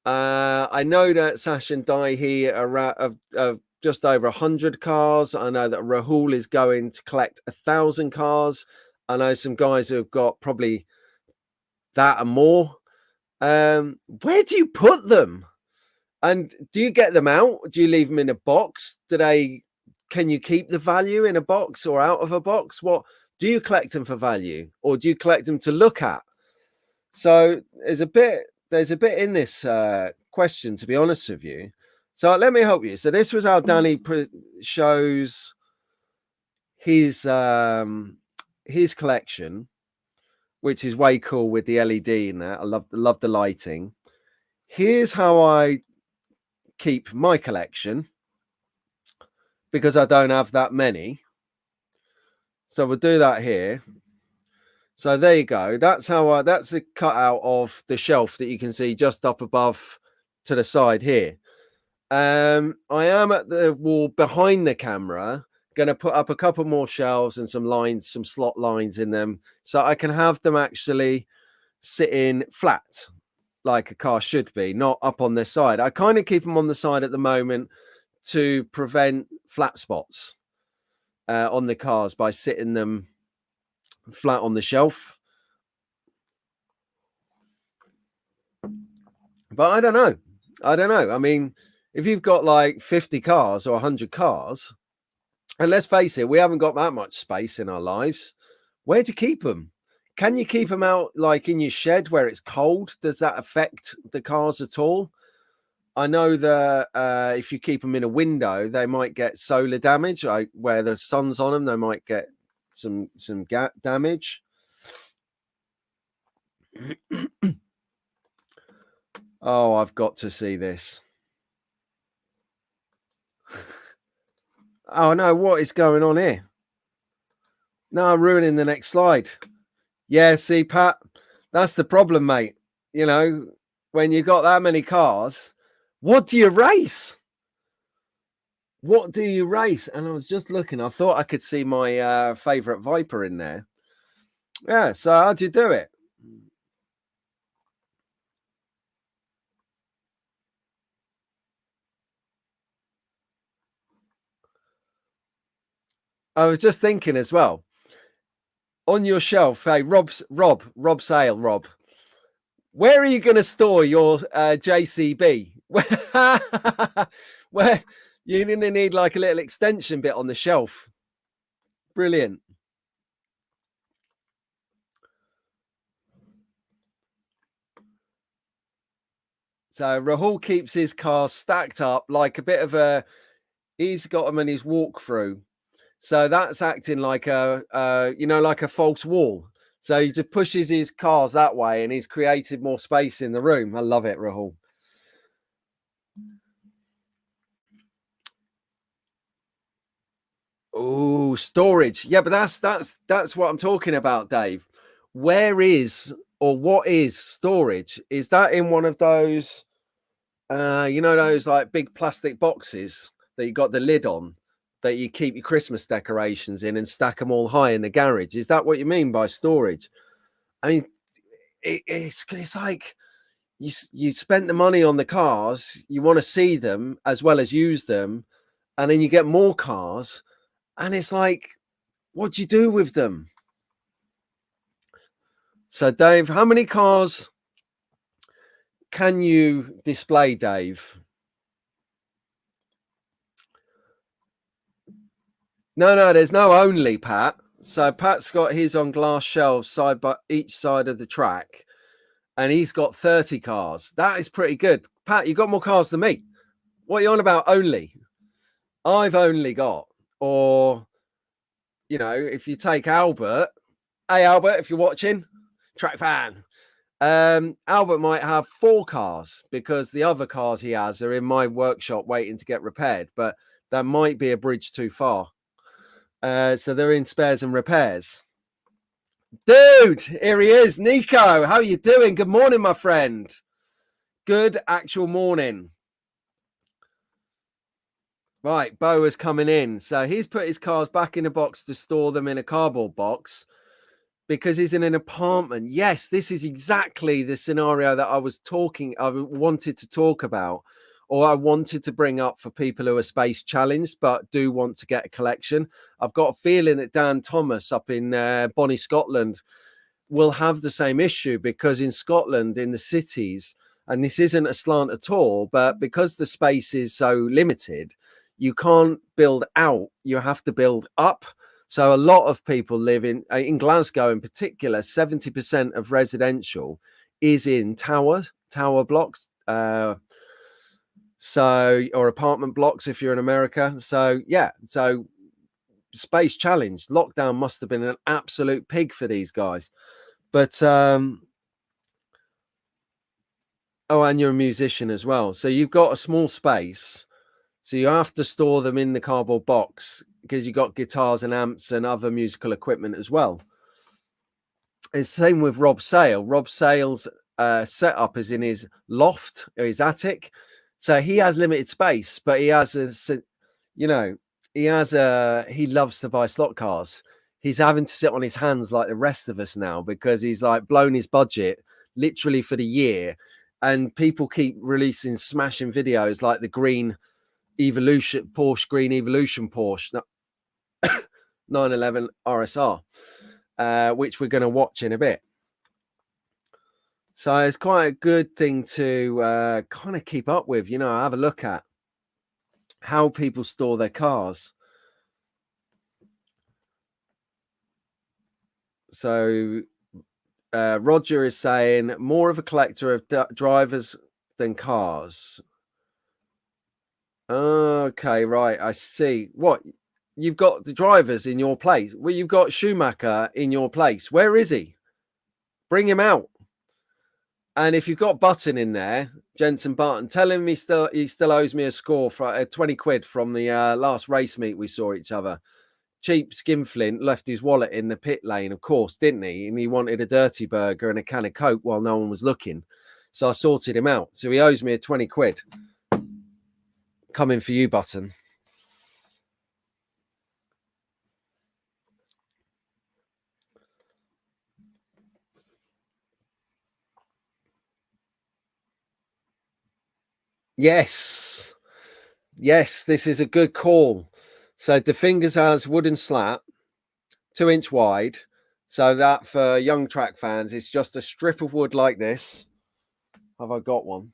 I know that Sash and Daihi are just over 100 cars. I know that Rahul is going to collect 1,000 cars. I know some guys who have got probably that and more. Where do you put them? And do you get them out? Do you leave them in a box? Can you keep the value in a box or out of a box? What do you collect them for value, or do you collect them to look at? So there's a bit in this question, to be honest with you. So let me help you. So this was how Danny shows his collection, which is way cool with the LED in there. I love the lighting. Here's how I keep my collection, because I don't have that many. So we'll do that here. So there you go. That's how that's a cutout of the shelf that you can see just up above to the side here. I am at the wall behind the camera going to put up a couple more shelves and some lines, some slot lines in them, so I can have them actually sitting flat like a car should be, not up on their side. I kind of keep them on the side at the moment to prevent flat spots on the cars by sitting them flat on the shelf. But I don't know. I mean, if you've got like 50 cars or 100 cars, and let's face it, we haven't got that much space in our lives, where do you keep them? Can you keep them out like in your shed where it's cold? Does that affect the cars at all? I know that if you keep them in a window, they might get solar damage. Where the sun's on them, they might get some damage. Oh, I've got to see this. Oh no, what is going on here? No, I'm ruining the next slide. Yeah, see, Pat, that's the problem, mate. You know, when you've got that many cars, what do you race? What do you race? And I was just looking, I thought I could see my favorite Viper in there. Yeah, so how'd you do it? I was just thinking as well, on your shelf, hey, Rob Sale, Rob, where are you going to store your JCB? Where you're going to need like a little extension bit on the shelf. Brilliant. So Rahul keeps his cars stacked up like a bit of a, he's got them in his walkthrough. So that's acting like like a false wall. So he just pushes his cars that way and he's created more space in the room. I love it, Rahul. Oh, storage. Yeah, but that's what I'm talking about, Dave. Where is, or what is storage? Is that in one of those, those like big plastic boxes that you got the lid on, that you keep your Christmas decorations in and stack them all high in the garage? Is that what you mean by storage? I mean, it's like you spent the money on the cars, you want to see them as well as use them, and then you get more cars, and it's like, what do you do with them? So, Dave, how many cars can you display, Dave? No, there's no only, Pat. So Pat's got his on glass shelves side by each side of the track, and he's got 30 cars. That is pretty good. Pat, you got more cars than me. What are you on about only? I've only got, or you know, if you take Albert, hey Albert, if you're watching, track fan. Albert might have 4 cars because the other cars he has are in my workshop waiting to get repaired, but that might be a bridge too far. So they're in spares and repairs. Dude, here he is. Nico, how are you doing? Good morning, my friend. Good actual morning. Right, Bo is coming in. So he's put his cars back in a box to store them in a cardboard box because he's in an apartment. Yes, this is exactly the scenario that I wanted to talk about, or I wanted to bring up for people who are space challenged but do want to get a collection. I've got a feeling that Dan Thomas up in Bonnie, Scotland, will have the same issue because in Scotland, in the cities, and this isn't a slant at all, but because the space is so limited, you can't build out, you have to build up. So a lot of people live in Glasgow in particular, 70% of residential is in tower blocks, or apartment blocks if you're in America. So yeah, so space challenge, lockdown must have been an absolute pig for these guys. But oh, and you're a musician as well, so you've got a small space, so you have to store them in the cardboard box because you got guitars and amps and other musical equipment as well. It's the same with Rob Sale. Rob Sale's setup is in his loft or his attic, so he has limited space, but he has he loves to buy slot cars. He's having to sit on his hands like the rest of us now because he's like blown his budget literally for the year, and people keep releasing smashing videos like the green Evolution Porsche 911 RSR, which we're going to watch in a bit. So it's quite a good thing to kind of keep up with, have a look at how people store their cars. So Roger is saying more of a collector of drivers than cars. Okay, right. I see. What? You've got the drivers in your place. Well, you've got Schumacher in your place. Where is he? Bring him out. And if you've got Button in there, Jensen Button, tell him he still owes me a score for 20 quid from the last race meet we saw each other. Cheap skinflint left his wallet in the pit lane, of course, didn't he? And he wanted a dirty burger and a can of Coke while no one was looking. So I sorted him out. So he owes me a 20 quid. Coming for you, Button. Yes. Yes, this is a good call. So the Fingers has wooden slat, 2-inch wide. So that for young track fans, it's just a strip of wood like this. Have I got one?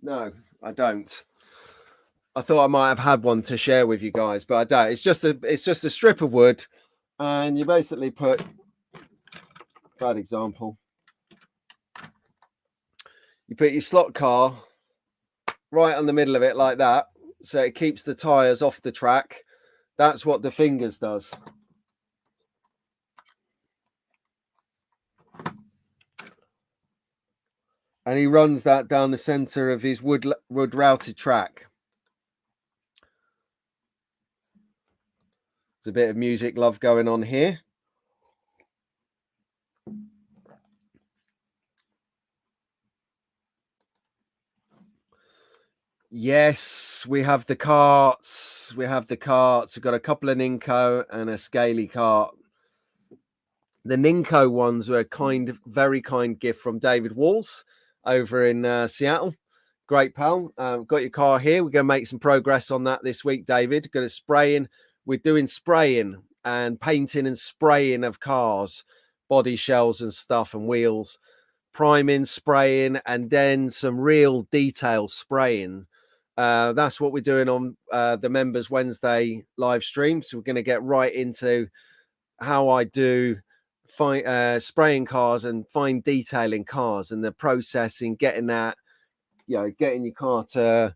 No, I don't. I thought I might have had one to share with you guys, but I don't. It's just a strip of wood, and you basically put, bad example, you put your slot car right on the middle of it like that, so it keeps the tires off the track. That's what the Fingers does. And he runs that down the center of his wood routed track. There's a bit of music love going on here. Yes, we have the carts. We've got a couple of Ninko and a Scaly cart. The Ninko ones were a very kind gift from David Walls over in Seattle. Great pal. Got your car here. We're going to make some progress on that this week, David. Going to spraying. We're doing spraying and painting and spraying of cars, body shells and stuff and wheels, priming, spraying, and then some real detail spraying. That's what we're doing on the Members Wednesday live stream. So we're going to get right into how I do spraying cars and fine detailing cars and the process in getting that getting your car to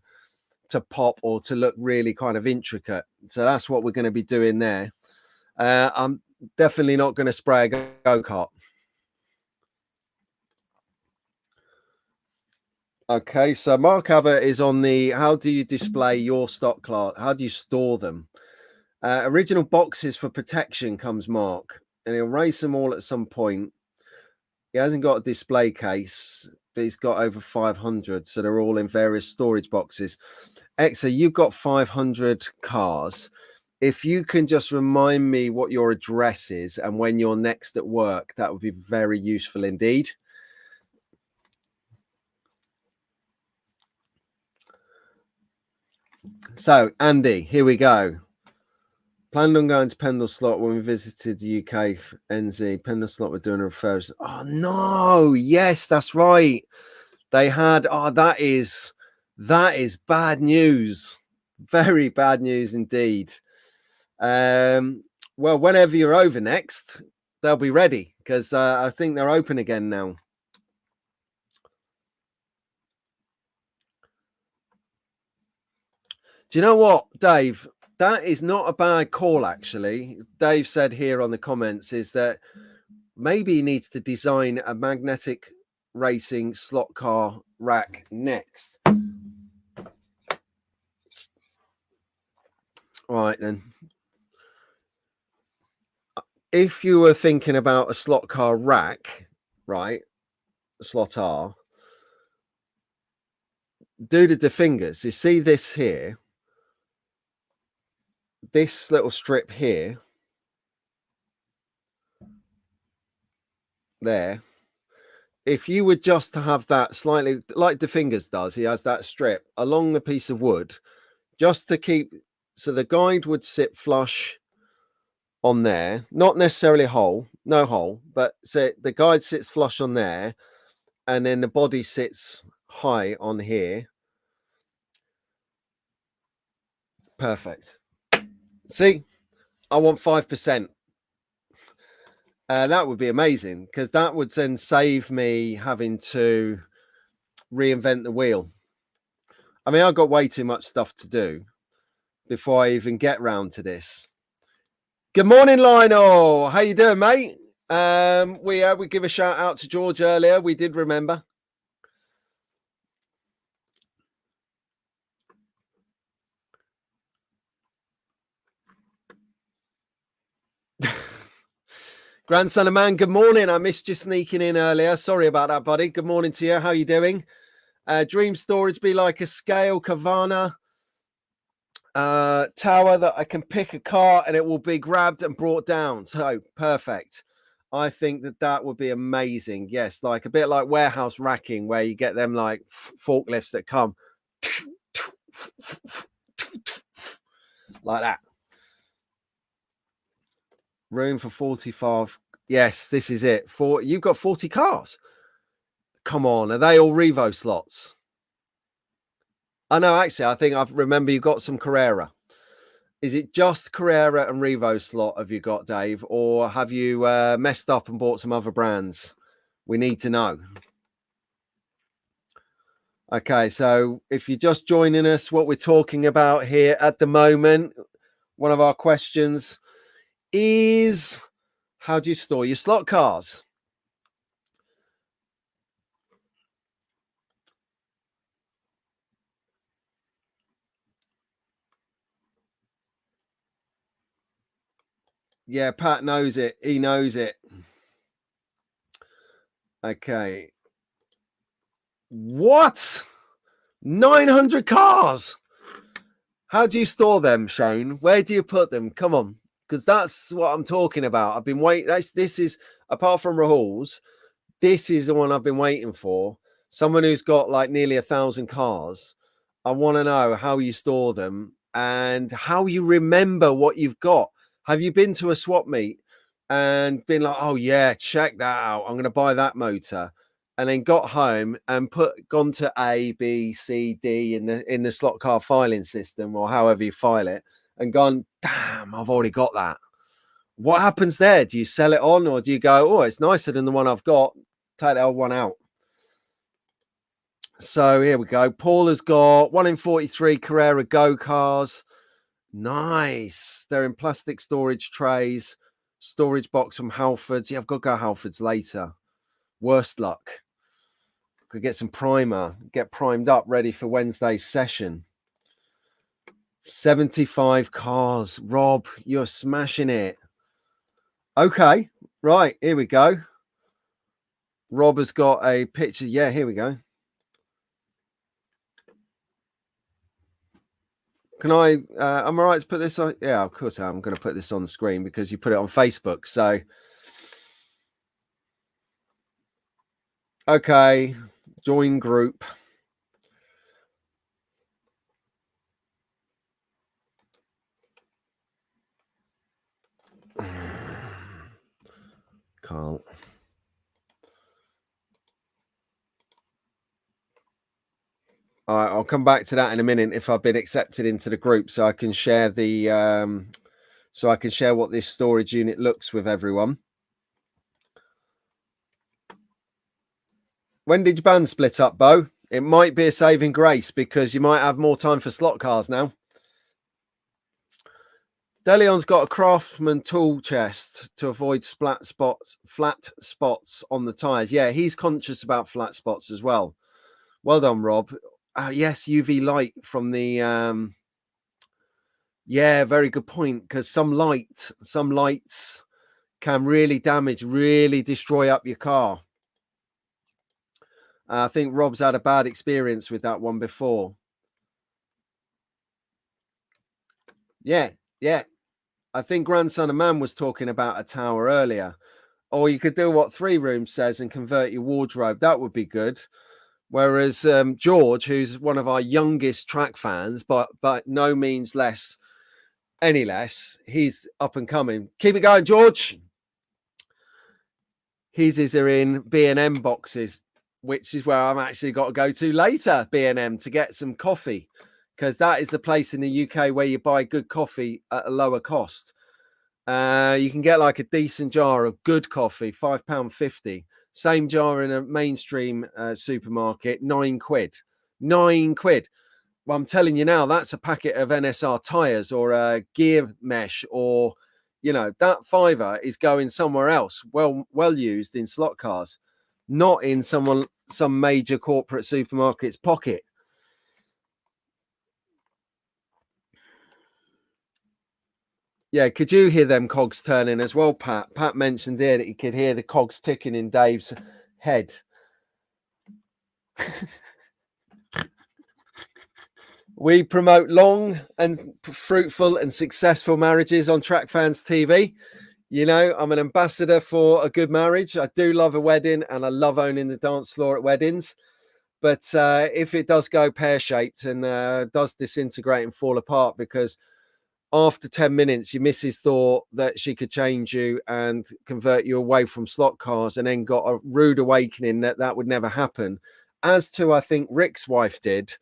pop or to look really kind of intricate. So that's what we're going to be doing there. I'm definitely not going to spray a go-kart. Okay, so Mark Abbott is on the how do you display your stock car? How do you store them? Original boxes for protection, comes Mark, and he'll race them all at some point. He hasn't got a display case, but he's got over 500, so they're all in various storage boxes. Exa, you've got 500 cars. If you can just remind me what your address is and when you're next at work, that would be very useful indeed. So, Andy, here we go. Planned on going to Pendle Slot when we visited the UK for NZ. Pendle Slot were doing a refurbishment. Oh, no. Yes, that's right. They had, that is bad news. Very bad news indeed. Well, whenever you're over next, they'll be ready because I think they're open again now. Do you know what, Dave? That is not a bad call, actually. Dave said here on the comments is that maybe he needs to design a magnetic racing slot car rack next. All right, then. If you were thinking about a slot car rack, right, slot R, do the fingers. You see this here? This little strip here, there. If you were just to have that slightly, like the fingers does, he has that strip along the piece of wood, just to keep, so the guide would sit flush on there, not necessarily no hole, but so the guide sits flush on there, and then the body sits high on here. Perfect. See, I want 5%. That would be amazing because that would then save me having to reinvent the wheel. I mean, I've got way too much stuff to do before I even get round to this. Good morning, Lionel. How you doing, mate? We give a shout out to George earlier. We did remember. Grandson of man, good morning. I missed you sneaking in earlier. Sorry about that, buddy. Good morning to you. How you doing? Dream storage be like a scale Kavana tower that I can pick a car and it will be grabbed and brought down. So perfect. I think that would be amazing. Yes, like a bit like warehouse racking where you get them like forklifts that come like that. Room for 45. Yes, this is it. You've got 40 cars. Come on, are they all Revo slots? I know, actually, I think I remember you got some Carrera. Is it just Carrera and Revo slot have you got, Dave? Or have you messed up and bought some other brands? We need to know. Okay, so if you're just joining us, what we're talking about here at the moment, one of our questions is, how do you store your slot cars? Yeah, Pat knows it. He knows it. Okay. What? 900 cars? How do you store them, Shane? Where do you put them? Come on, because that's what I'm talking about. I've been waiting. This is, apart from Rahul's, this is the one I've been waiting for. Someone who's got like nearly 1,000 cars. I want to know how you store them and how you remember what you've got. Have you been to a swap meet and been like, oh yeah, check that out, I'm going to buy that motor, and then got home and gone to A, B, C, D in the slot car filing system or however you file it, and gone, damn, I've already got that. What happens there? Do you sell it on, or do you go, oh, it's nicer than the one I've got, take that old one out? So here we go. Paul has got 1 in 43 Carrera Go cars. Nice. They're in plastic storage trays. Storage box from Halfords. Yeah, I've got to go Halfords later. Worst luck. Could get some primer. Get primed up, ready for Wednesday's session. 75 cars. Rob, you're smashing it. Okay. Right. Here we go. Rob has got a picture. Yeah, here we go. Can I, am I right to put this on? Yeah, of course I'm going to put this on the screen because you put it on Facebook. So, okay, join group. Can't. All right, I'll come back to that in a minute if I've been accepted into the group, so I can share the, so I can share what this storage unit looks with everyone. When did your band split up, Bo? It might be a saving grace because you might have more time for slot cars now. DeLeon's got a Craftsman tool chest to avoid flat spots on the tires. Yeah, he's conscious about flat spots as well. Well done, Rob. Yes, UV light from the yeah, very good point, because some lights can really damage, really destroy up your car. I think Rob's had a bad experience with that one before. Yeah. I think Grandson of Man was talking about a tower earlier. Or you could do what 3 Rooms says and convert your wardrobe. That would be good. Whereas George, who's one of our youngest track fans, but no means any less, he's up and coming. Keep it going, George. His are in B&M boxes, which is where I'm actually got to go to later, B&M, to get some coffee, because that is the place in the UK where you buy good coffee at a lower cost. You can get like a decent jar of good coffee, £5.50. Same jar in a mainstream supermarket, £9. £9. Well, I'm telling you now, that's a packet of NSR tires or a gear mesh, or that fiver is going somewhere else, well used in slot cars, not in some major corporate supermarket's pocket. Yeah, could you hear them cogs turning as well, Pat? Pat mentioned there that you could hear the cogs ticking in Dave's head. We promote long and fruitful and successful marriages on Track Fans TV. I'm an ambassador for a good marriage. I do love a wedding and I love owning the dance floor at weddings. But if it does go pear-shaped and does disintegrate and fall apart because after 10 minutes, your missus thought that she could change you and convert you away from slot cars and then got a rude awakening that would never happen, as to, I think, Rick's wife did.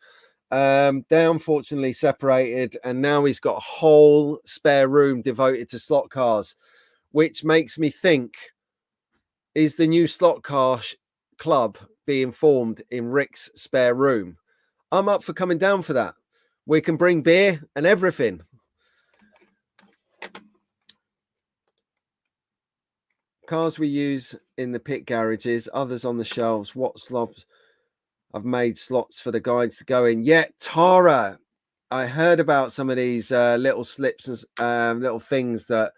They unfortunately separated, and now he's got a whole spare room devoted to slot cars, which makes me think, is the new slot car club being formed in Rick's spare room? I'm up for coming down for that. We can bring beer and everything. Cars we use in the pit garages, others on the shelves. What slots? I've made slots for the guides to go in. Yeah, Tara, I heard about some of these little slips and little things that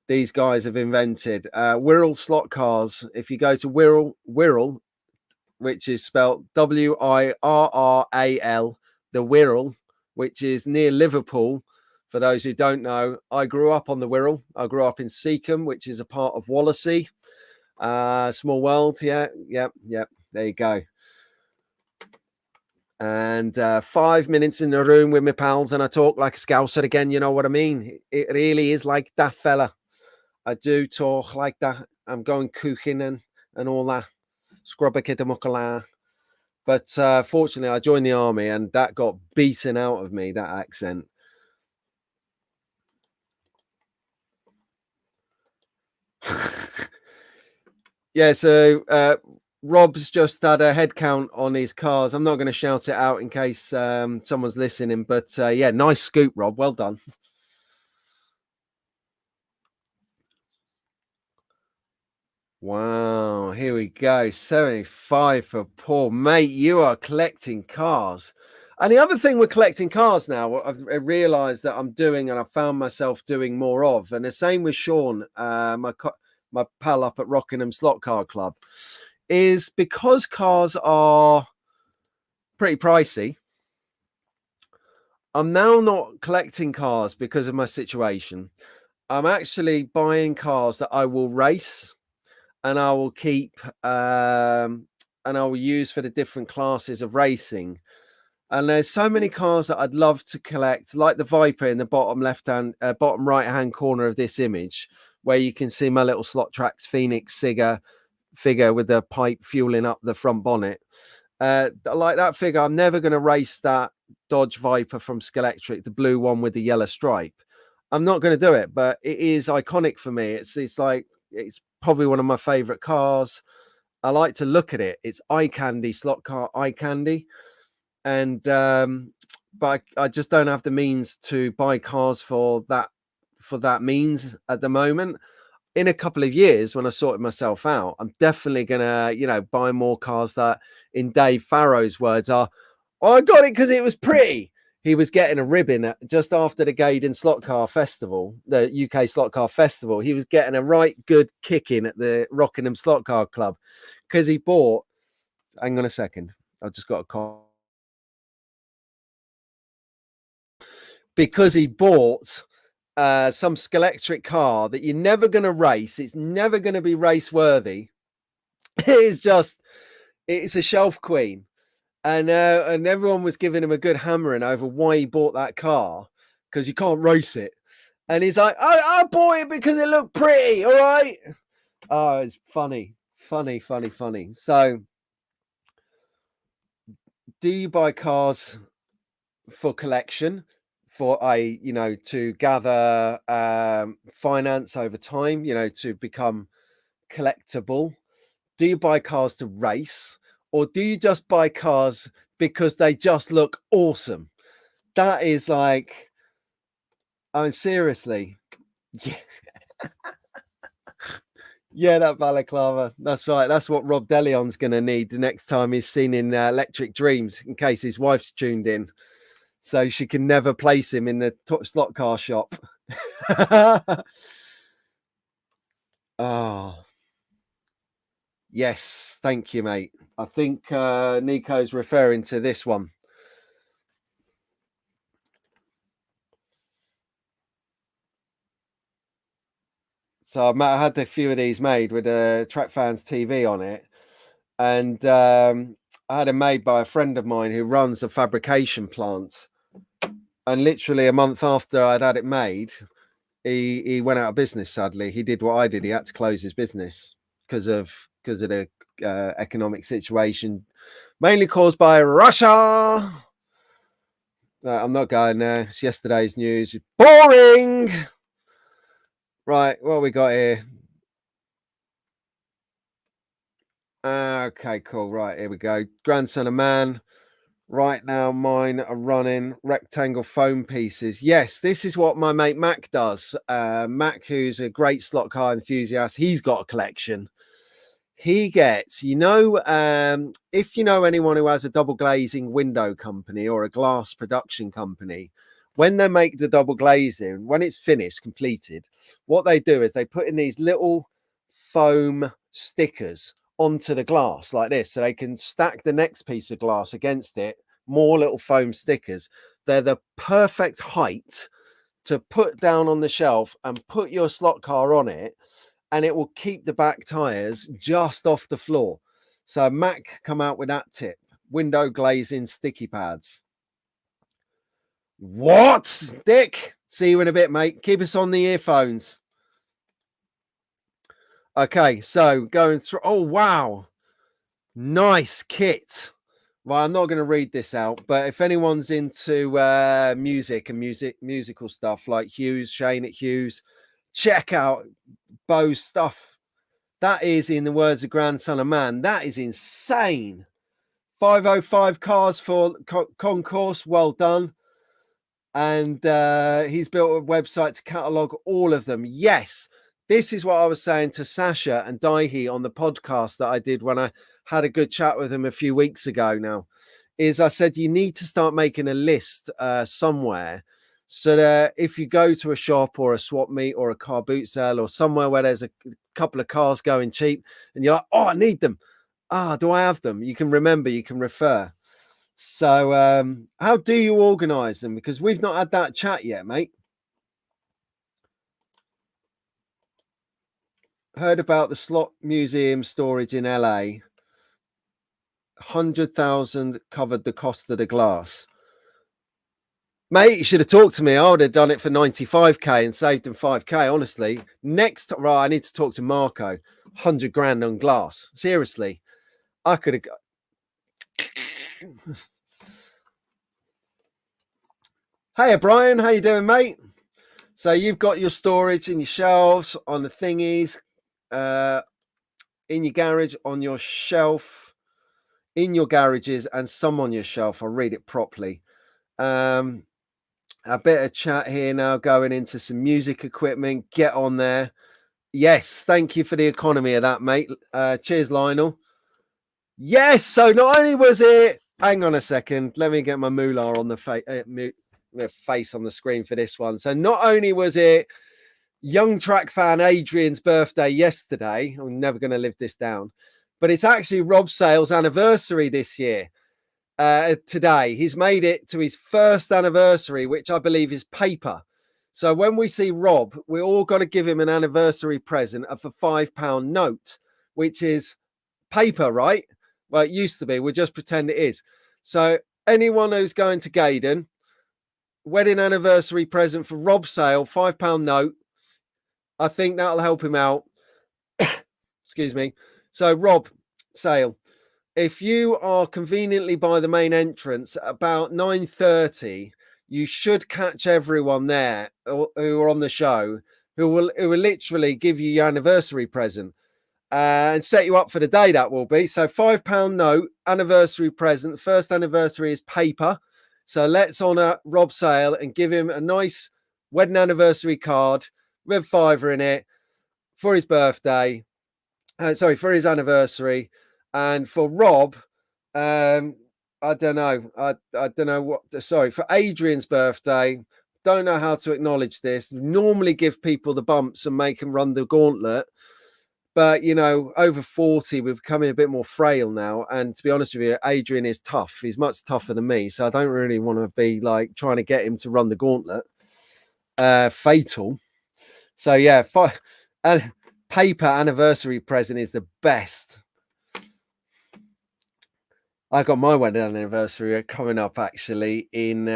these guys have invented. Wirral slot cars. If you go to Wirral, which is spelled Wirral, the Wirral, which is near Liverpool. For those who don't know, I grew up on the Wirral. I grew up in Seacombe, which is a part of Wallasey. Small world, yeah. There you go. And 5 minutes in the room with my pals, and I talk like a Scouser again. You know what I mean? It really is like that, fella. I do talk like that. I'm going cooking and all that. Scrubber. But fortunately, I joined the army, and that got beaten out of me, that accent. Yeah, so Rob's just had a head count on his cars. I'm not going to shout it out in case someone's listening, but yeah, nice scoop, Rob. Well done. Wow, here we go. 75 for Paul. Mate, you are collecting cars. And the other thing with collecting cars now, what I've realized that I'm doing and I found myself doing more of, and the same with Sean, my pal up at Rockingham Slot Car Club, is because cars are pretty pricey. I'm now not collecting cars because of my situation. I'm actually buying cars that I will race and I will keep and I will use for the different classes of racing. And there's so many cars that I'd love to collect, like the Viper in the bottom right hand corner of this image, where you can see my little Slot Tracks Phoenix figure with the pipe fueling up the front bonnet. Like that figure, I'm never going to race that Dodge Viper from Scalextric, the blue one with the yellow stripe. I'm not going to do it, but it is iconic for me. It's like, it's probably one of my favorite cars. I like to look at it. It's eye candy, slot car eye candy. And but I just don't have the means to buy cars for that means at the moment. In a couple of years, when I sorted myself out, I'm definitely gonna, buy more cars that, in Dave Farrow's words, are, "Oh, I got it because it was pretty." He was getting a ribbon just after the Gaydon Slot Car Festival, the UK Slot Car Festival. He was getting a right good kick in at the Rockingham Slot Car Club because he bought. Hang on a second, I've just got a call. Because he bought some Scalextric car that you're never going to race. It's never going to be race worthy. It's a shelf queen. And everyone was giving him a good hammering over why he bought that car, because you can't race it. And he's like, I bought it because it looked pretty. All right. Oh, it's funny. So do you buy cars for collection, to gather finance over time, to become collectible? Do you buy cars to race, or do you just buy cars because they just look awesome? That is like, I mean, seriously. Yeah. Yeah, that balaclava. That's right. That's what Rob DeLeon's going to need the next time he's seen in Electric Dreams, in case his wife's tuned in, so she can never place him in the slot car shop. Oh, yes. Thank you, mate. I think Nico's referring to this one. So I had a few of these made with a Track Fans TV on it. And I had them made by a friend of mine who runs a fabrication plant. And literally a month after I'd had it made, he went out of business, sadly. He did what I did. He had to close his business because of the economic situation, mainly caused by Russia. I'm not going there. It's yesterday's news. Boring. Right, what we got here? Okay, cool. Right, here we go. Grandson of Man. Right now, mine are running rectangle foam pieces. Yes, this is what my mate Mac does. Mac, who's a great slot car enthusiast, he's got a collection. He gets, if you know anyone who has a double glazing window company or a glass production company, when they make the double glazing, when it's finished, completed, what they do is they put in these little foam stickers onto the glass like this, so they can stack the next piece of glass against it. More little foam stickers. They're the perfect height to put down on the shelf and put your slot car on it, and it will keep the back tires just off the floor. So Mac come out with that tip: window glazing sticky pads. What, Dick? See you in a bit, mate. Keep us on the earphones. Okay, so going through. Oh, wow. Nice kit. Well, I'm not going to read this out, but if anyone's into music and musical stuff like Hughes, Shane at Hughes, check out Bo's stuff. That is, in the words of Grandson of Man, that is insane. 505 cars for concourse. Well done. And he's built a website to catalog all of them. Yes, this is what I was saying to Sasha and Daihi on the podcast that I did when I had a good chat with him a few weeks ago now, is I said, you need to start making a list somewhere, so that if you go to a shop or a swap meet or a car boot sale or somewhere where there's a couple of cars going cheap and you're like, oh, I need them. Do I have them? You can remember, you can refer. So how do you organize them? Because we've not had that chat yet, mate. Heard about the slot museum storage in LA. 100,000 covered the cost of the glass. Mate, you should have talked to me. I would have done it for 95k and saved him 5k, honestly. Next, right, I need to talk to Marco. 100 grand on glass. Seriously. I could have got... Hey, Brian, how you doing, mate? So you've got your storage in your shelves, on the thingies, in your garage, on your shelf, in your garages, and some on your shelf. I'll read it properly. A bit of chat here now, going into some music equipment. Get on there. Yes, thank you for the economy of that, mate. Cheers, Lionel. Yes, so not only was it... Hang on a second. Let me get my moolah on the face on the screen for this one. So not only was it young track fan Adrian's birthday yesterday, I'm never going to live this down, but it's actually Rob Sale's anniversary this year. Today he's made it to his first anniversary, which I believe is paper. So when we see Rob, we all got to give him an anniversary present of a £5 note, which is paper, right? Well, it used to be. We'll just pretend it is. So anyone who's going to Gaydon, wedding anniversary present for Rob Sale, £5 note. I think that'll help him out. Excuse me. So Rob Sale, if you are conveniently by the main entrance at about 9:30, you should catch everyone there who are on the show who will literally give you your anniversary present and set you up for the day. That will be. So £5 note, anniversary present. The first anniversary is paper. So let's honour Rob Sale and give him a nice wedding anniversary card with £5 in it for his birthday. For his anniversary. And for Rob, I don't know. I don't know what. Sorry, for Adrian's birthday. Don't know how to acknowledge this. Normally give people the bumps and make them run the gauntlet. But, you know, over 40, we're becoming a bit more frail now. And to be honest with you, Adrian is tough. He's much tougher than me. So I don't really want to be like trying to get him to run the gauntlet. Fatal. So, yeah, paper anniversary present is the best. I got my wedding anniversary coming up actually in...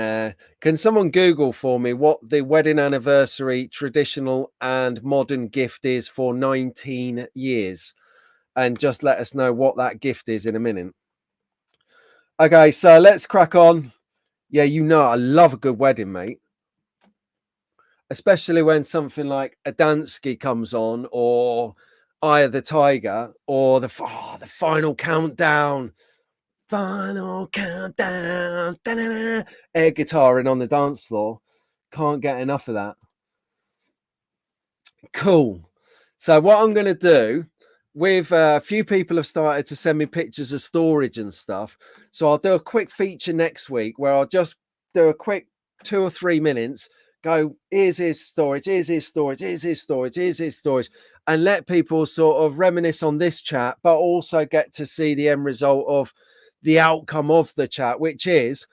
can someone Google for me what the wedding anniversary traditional and modern gift is for 19 years? And just let us know what that gift is in a minute. Okay, so let's crack on. Yeah, you know I love a good wedding, mate. Especially when something like Adansky comes on, or Eye of the Tiger, or the final countdown. Final countdown. Da-da-da. Air guitaring on the dance floor. Can't get enough of that. Cool. So what I'm going to do, with a few people have started to send me pictures of storage and stuff. So I'll do a quick feature next week where I'll just do a quick 2 or 3 minutes. Go, here's his storage, here's his storage, here's his storage, here's his storage, and let people sort of reminisce on this chat, but also get to see the end result of the outcome of the chat, which is,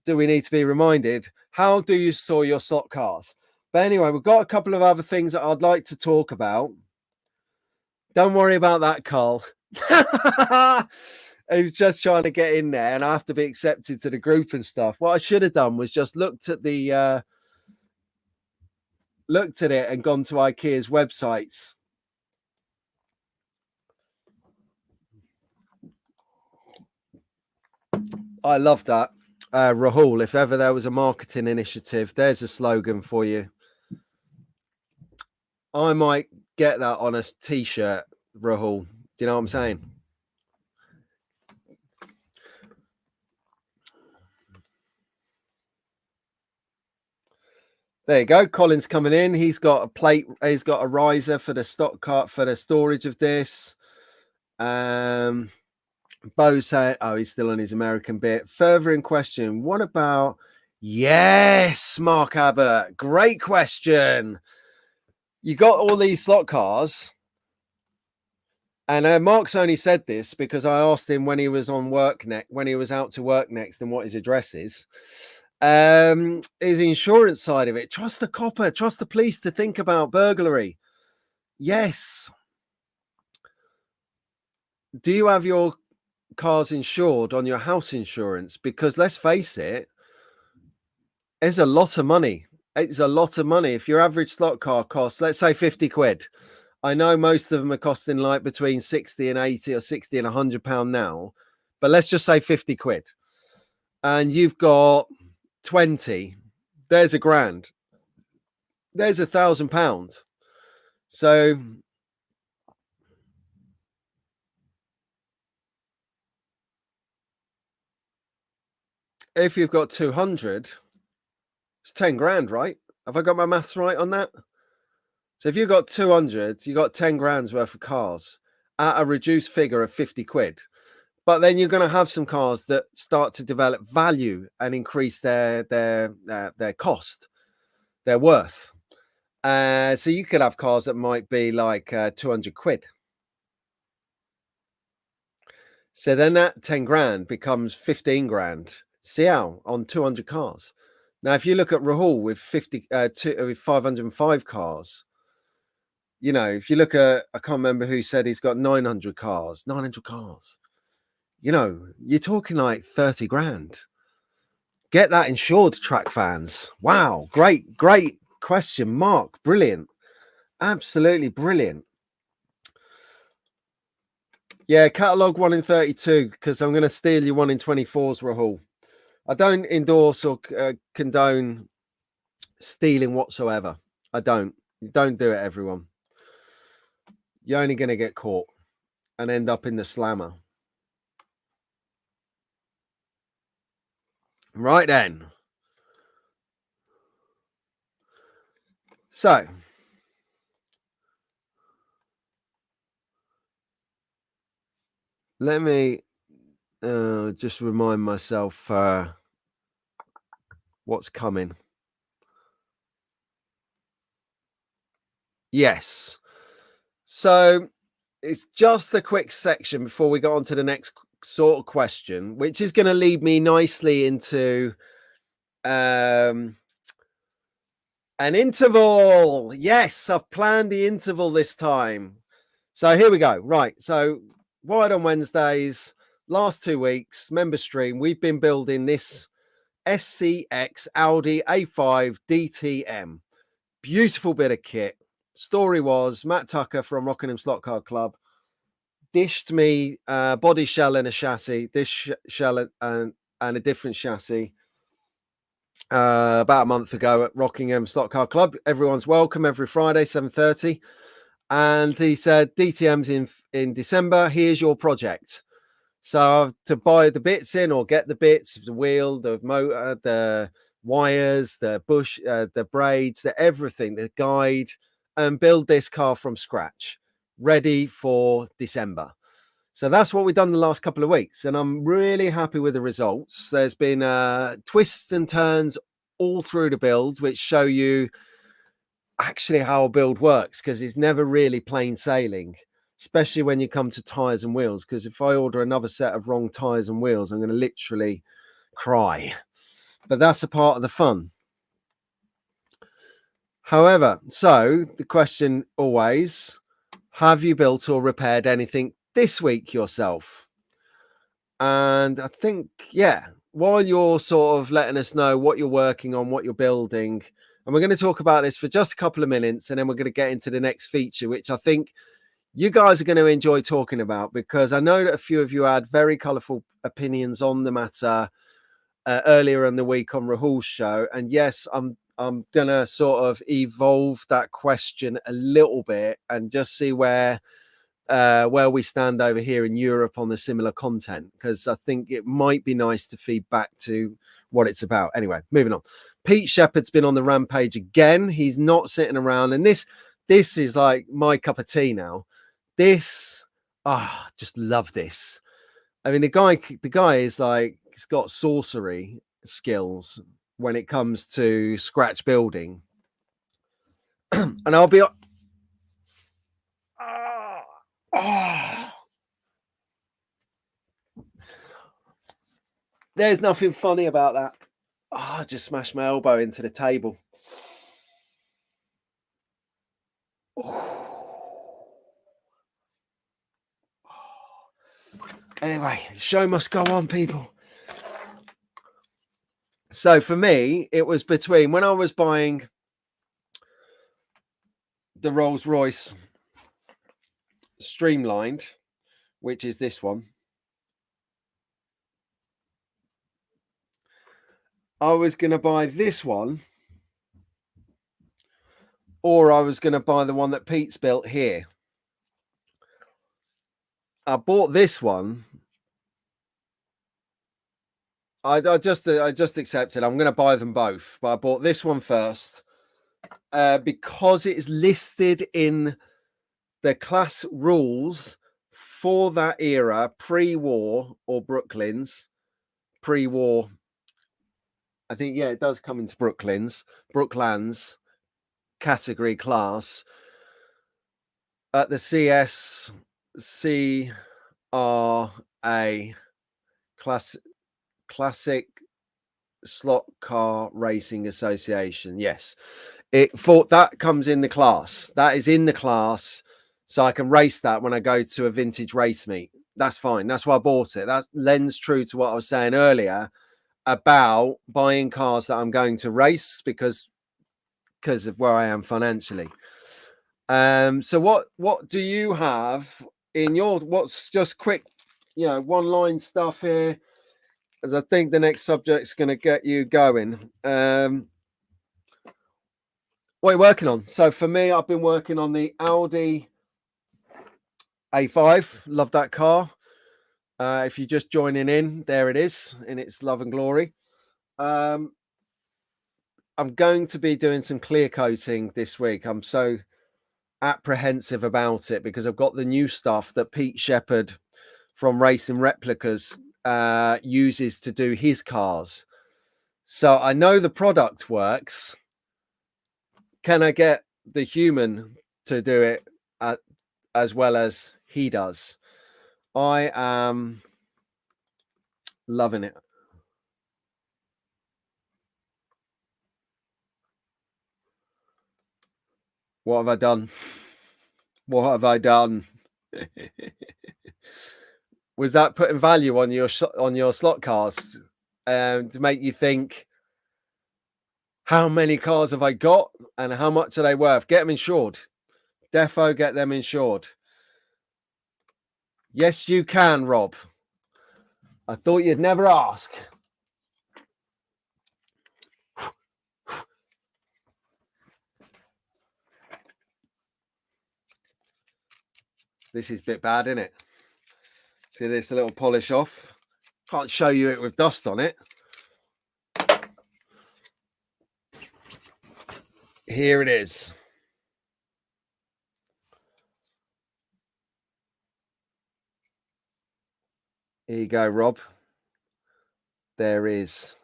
do we need to be reminded? How do you store your slot cars? But anyway, we've got a couple of other things that I'd like to talk about. Don't worry about that, Carl. I was just trying to get in there and I have to be accepted to the group and stuff. What I should have done was just looked at it and gone to IKEA's websites. I love that. Rahul, if ever there was a marketing initiative, there's a slogan for you. I might get that on a t-shirt, Rahul. Do you know what I'm saying? There you go. Colin's coming in. He's got a plate. He's got a riser for the stock cart for the storage of this. Bo said, oh, he's still on his American bit. Further in question, what about... Yes, Mark Abbott. Great question. You got all these slot cars. And Mark's only said this because I asked him when he was on work when he was out to work next and what his address is. His insurance side of it. Trust the copper, trust the police to think about burglary. Yes. Do you have your cars insured on your house insurance? Because let's face it, it's a lot of money. It's a lot of money. If your average slot car costs, let's say 50 quid. I know most of them are costing like between 60 and 80 or 60 and £100 now, but let's just say 50 quid. And you've got 20, there's £1,000. There's £1,000. So if you've got 200, it's 10 grand, right? Have I got my maths right on that? So if you've got 200, you got 10 grand's worth of cars at a reduced figure of 50 quid. But then you're going to have some cars that start to develop value and increase their cost, their worth. So you could have cars that might be like 200 quid. So then that 10 grand becomes 15 grand. See how on 200 cars. Now, if you look at Rahul with 505 cars, you know, if you look at, I can't remember who said he's got 900 cars. You know, you're talking like 30 grand. Get that insured, track fans. Wow. Great question, Mark. Brilliant. Absolutely brilliant. Yeah, catalogue 1 in 32, because I'm going to steal you 1 in 24s, Rahul. I don't endorse or condone stealing whatsoever. I don't. Don't do it, everyone. You're only going to get caught and end up in the slammer. Right then. So, let me just remind myself what's coming. Yes. So, it's just a quick section before we go on to the next sort of question, which is going to lead me nicely into an interval. Yes, I've planned the interval this time. So here we go. Right. So Wired on Wednesdays, last 2 weeks, member stream, we've been building this SCX Audi A5 DTM. Beautiful bit of kit. Story was Matt Tucker from Rockingham Slot Car Club dished me body shell and a chassis, this shell and a different chassis about a month ago at Rockingham Slot Car Club. Everyone's welcome every Friday, 7:30. And he said, DTM's in December. Here's your project. So to buy the bits in or get the bits, the wheel, the motor, the wires, the bush, the braids, the everything, the guide, and build this car from scratch, ready for December. So that's what we've done the last couple of weeks. And I'm really happy with the results. There's been twists and turns all through the build, which show you actually how a build works, because it's never really plain sailing, especially when you come to tires and wheels. Because if I order another set of wrong tires and wheels, I'm going to literally cry. But that's a part of the fun. However, so the question always, have you built or repaired anything this week yourself? And I think, yeah, while you're sort of letting us know what you're working on, what you're building, and we're going to talk about this for just a couple of minutes, and then we're going to get into the next feature, which I think you guys are going to enjoy talking about, because I know that a few of you had very colourful opinions on the matter earlier in the week on Rahul's show. And yes, I'm gonna sort of evolve that question a little bit and just see where we stand over here in Europe on the similar content, because I think it might be nice to feed back to what it's about. Anyway, moving on. Pete Shepherd's been on the rampage again. He's not sitting around, and this is like my cup of tea now. This, just love this. I mean, the guy is like, he's got sorcery skills when it comes to scratch building. And I'll be there's nothing funny about that. I just smashed my elbow into the table. Anyway, show must go on, people. So for me, it was between when I was buying the Rolls-Royce Streamlined, which is this one. I was going to buy this one, or I was going to buy the one that Pete's built here. I bought this one. I just accepted. I'm going to buy them both, but I bought this one first because it is listed in the class rules for that era, pre-war or Brooklands, pre-war. I think, yeah, it does come into Brooklands category class at the CSCRA Classic Slot Car Racing Association. Yes, that comes in the class. That is in the class, so I can race that when I go to a vintage race meet. That's fine. That's why I bought it. That lends true to what I was saying earlier about buying cars that I'm going to race because of where I am financially. So what do you have in your, what's just quick, one line stuff here, as I think the next subject's going to get you going. What are you working on? So for me, I've been working on the Audi A5. Love that car. If you're just joining in, there it is in its love and glory. I'm going to be doing some clear coating this week. I'm so apprehensive about it because I've got the new stuff that Pete Shepherd from Racing Replicas uses to do his cars. So I know the product works. Can I get the human to do it as well as he does? I am loving it. What have I done? What have I done? Was that putting value on your slot cars to make you think, how many cars have I got and how much are they worth? Get them insured. Defo, get them insured. Yes, you can, Rob. I thought you'd never ask. This is a bit bad, isn't it? See this, a little polish off. Can't show you it with dust on it. Here it is. Here you go, Rob. There is.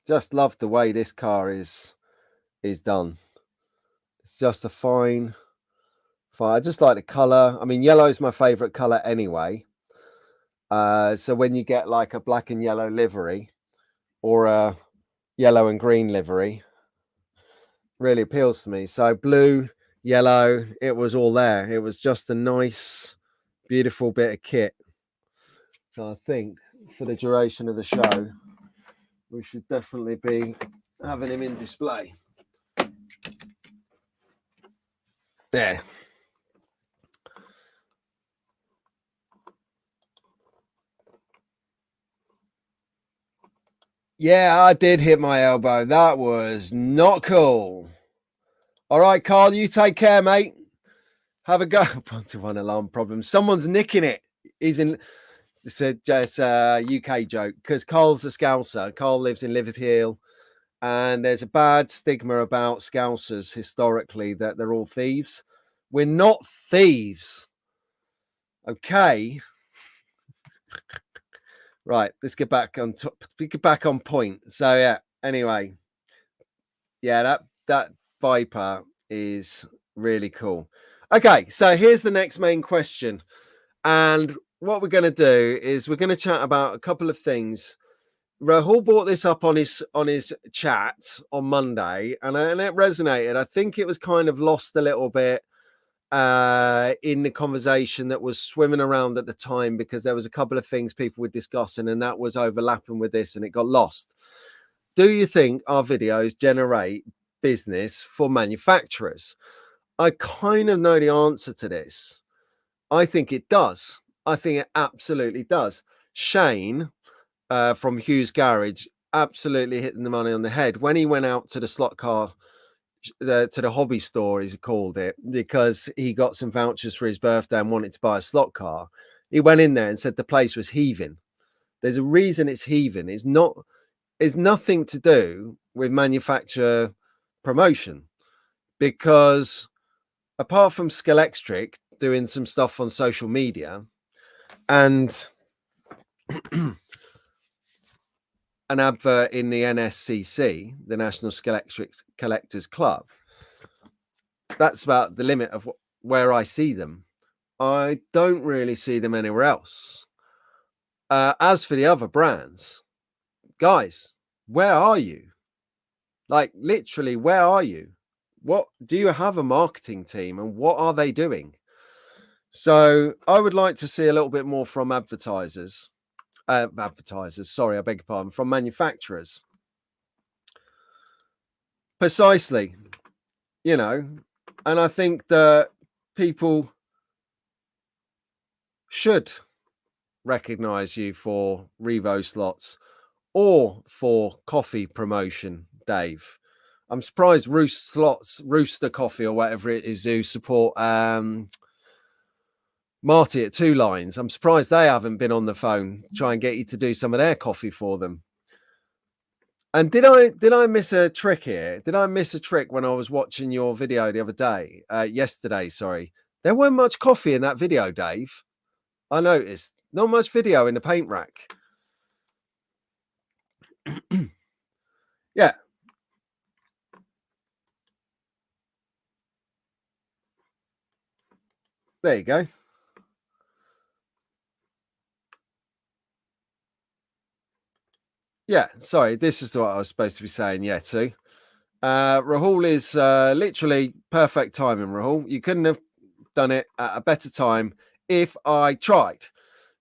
Just love the way this car is done. It's just a fine. I just like the color. I mean, yellow is my favorite color anyway. So when you get like a black and yellow livery or a yellow and green livery, really appeals to me. So blue, yellow, it was all there. It was just a nice, beautiful bit of kit. So I think for the duration of the show, we should definitely be having him in display. There. Yeah, I did hit my elbow. That was not cool. All right, Carl, you take care, mate. Have a go. 1-to-1 alarm problem. Someone's nicking it. He's in. It's a UK joke because Carl's a Scouser. Carl lives in Liverpool, and there's a bad stigma about Scousers historically that they're all thieves. We're not thieves. Okay. Right, let's get back on top. Get back on point. So yeah. Anyway, yeah, that Viper is really cool. Okay, so here's the next main question, and what we're going to do is we're going to chat about a couple of things. Rahul brought this up on his chat on Monday, and it resonated. I think it was kind of lost a little bit in the conversation that was swimming around at the time because there was a couple of things people were discussing, and that was overlapping with this, and it got lost. Do you think our videos generate business for manufacturers? I kind of know the answer to this. I think it does. I think it absolutely does. Shane from Hughes Garage absolutely hitting the money on the head when he went out to the slot car, to the hobby store, as he called it, because he got some vouchers for his birthday and wanted to buy a slot car. He went in there and said the place was heaving. There's a reason it's heaving. It's nothing to do with manufacturer promotion, because apart from Scalextric doing some stuff on social media and an advert in the NSCC, the National Scalextric Collectors Club, that's about the limit of where I see them. I don't really see them anywhere else. As for the other brands, guys, where are you? Like, literally, where are you? What do you have a marketing team, and what are they doing? So I would like to see a little bit more from advertisers. Sorry, I beg your pardon, from manufacturers. Precisely, and I think that people should recognize you for Revo slots or for coffee promotion, Dave. I'm surprised Rooster Coffee or whatever it is, who support Marty at Two Lines. I'm surprised they haven't been on the phone try and get you to do some of their coffee for them. And did I miss a trick here? Did I miss a trick when I was watching your video the other day? Yesterday, sorry. There weren't much coffee in that video, Dave. I noticed. Not much video in the paint rack. Yeah. There you go. Yeah, sorry. This is what I was supposed to be saying. Yeah, too. Rahul is literally perfect timing, Rahul. You couldn't have done it at a better time if I tried.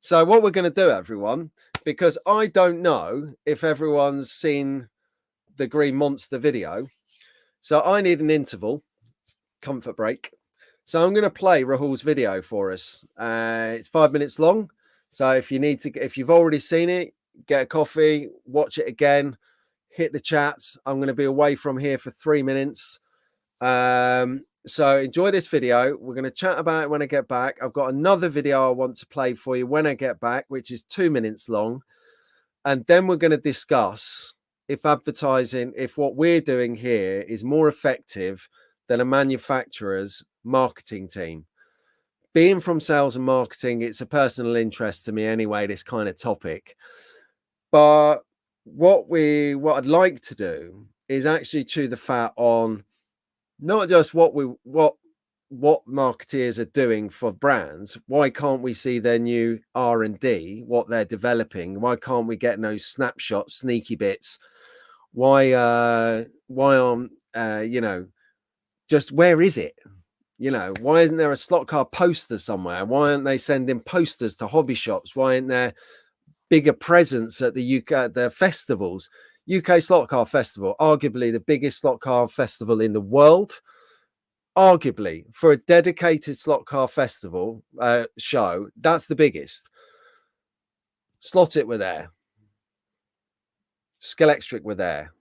So what we're going to do, everyone, because I don't know if everyone's seen the Green Monster video, so I need an interval, comfort break. So I'm going to play Rahul's video for us. It's 5 minutes long. So if you've already seen it, get a coffee, watch it again, hit the chats. I'm going to be away from here for 3 minutes. So enjoy this video. We're going to chat about it when I get back. I've got another video I want to play for you when I get back, which is 2 minutes long. And then we're going to discuss if what we're doing here is more effective than a manufacturer's marketing team. Being from sales and marketing, it's a personal interest to me anyway, this kind of topic. But what I'd like to do is actually chew the fat on not just what marketeers are doing for brands. Why can't we see their new R&D, what they're developing? Why can't we get those snapshots, sneaky bits? Why aren't just where is it? Why isn't there a slot car poster somewhere? Why aren't they sending posters to hobby shops? Why aren't there bigger presence at the UK, the festivals? UK Slot Car Festival, arguably the biggest slot car festival in the world. Arguably, for a dedicated slot car festival show, that's the biggest. Slot it with there. Scalextric were there.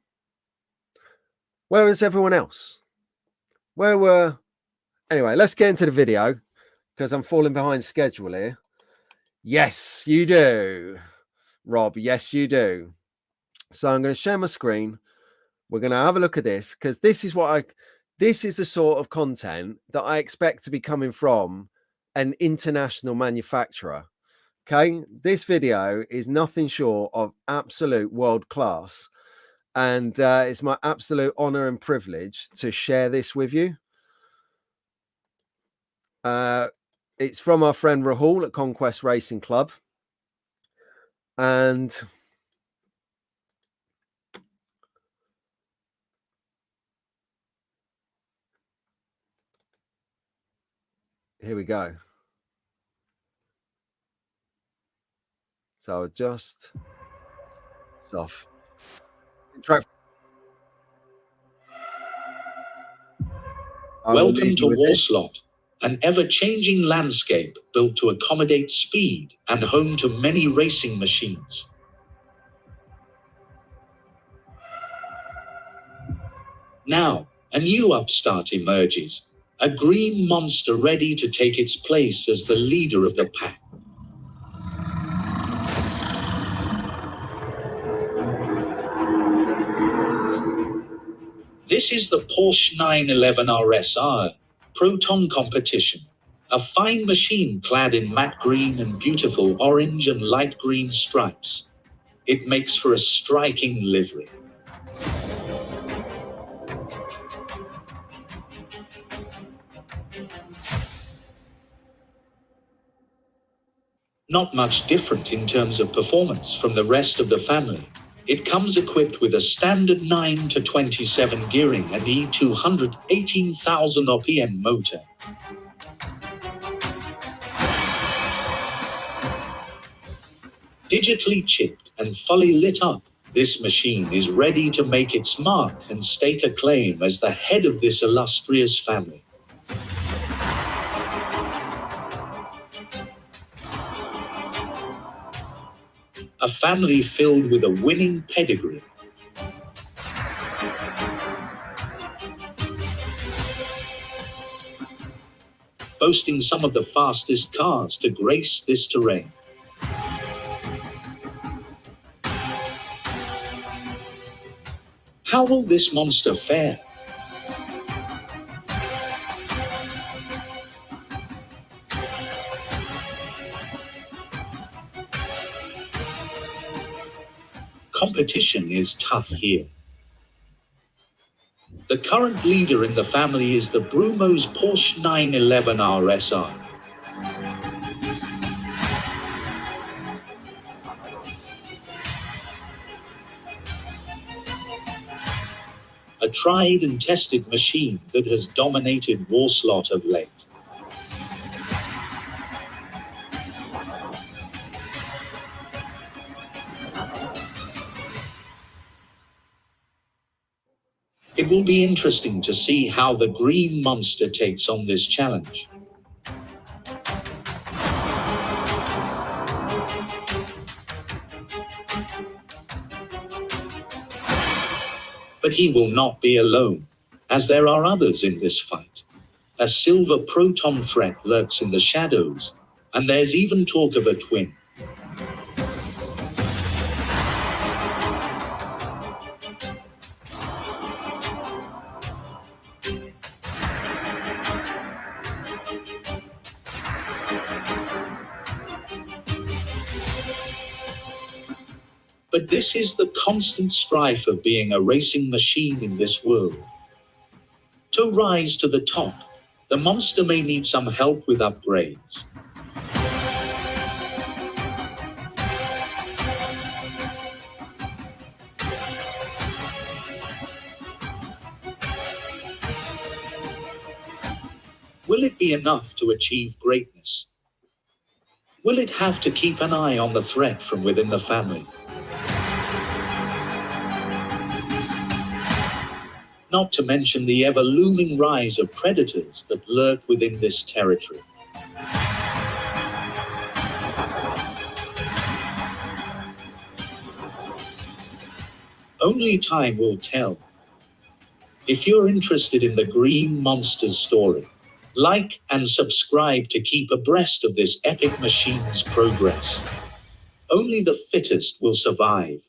Where was everyone else? Where were... Anyway, let's get into the video because I'm falling behind schedule here. Yes, you do, Rob. Yes, you do. So I'm going to share my screen. We're going to have a look at this because this is the sort of content that I expect to be coming from an international manufacturer. Okay, this video is nothing short of absolute world class, and it's my absolute honor and privilege to share this with you. It's from our friend Rahul at Conquest Racing Club, and here we go. So just off. Welcome to Warslot, an ever-changing landscape built to accommodate speed and home to many racing machines. Now, a new upstart emerges, a green monster ready to take its place as the leader of the pack. This is the Porsche 911 RSR Proton Competition, a fine machine clad in matte green and beautiful orange and light green stripes. It makes for a striking livery. Not much different in terms of performance from the rest of the family. It comes equipped with a standard 9 to 27 gearing and E200 18,000 RPM motor. Digitally chipped and fully lit up, this machine is ready to make its mark and stake a claim as the head of this illustrious family. A family filled with a winning pedigree. Boasting some of the fastest cars to grace this terrain. How will this monster fare? Competition is tough here. The current leader in the family is the Brumo's Porsche 911 RSR. A tried and tested machine that has dominated Warslot of late. It will be interesting to see how the green monster takes on this challenge. But he will not be alone, as there are others in this fight. A silver proton threat lurks in the shadows, and there's even talk of a twin. But this is the constant strife of being a racing machine in this world. To rise to the top, the monster may need some help with upgrades. Will it be enough to achieve greatness? Will it have to keep an eye on the threat from within the family? Not to mention the ever-looming rise of predators that lurk within this territory. Only time will tell. If you're interested in the Green Monsters story, like and subscribe to keep abreast of this epic machine's progress. Only the fittest will survive.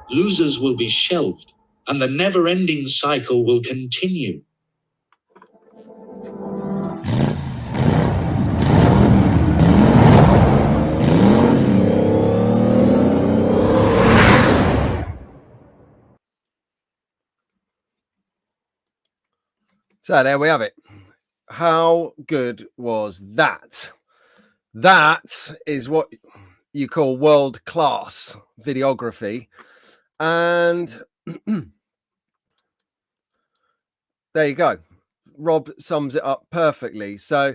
Losers will be shelved, and the never-ending cycle will continue. So there we have it. How good was that? That is what you call world-class videography. And there you go. Rob sums it up perfectly. So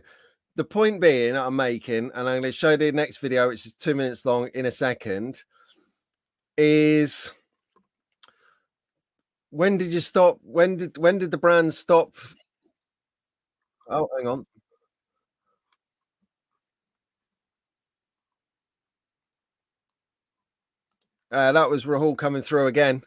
the point being I'm making, and I'm going to show the next video, which is 2 minutes long in a second, is when did you stop? When did the brand stop? Oh, hang on. That was Rahul coming through again.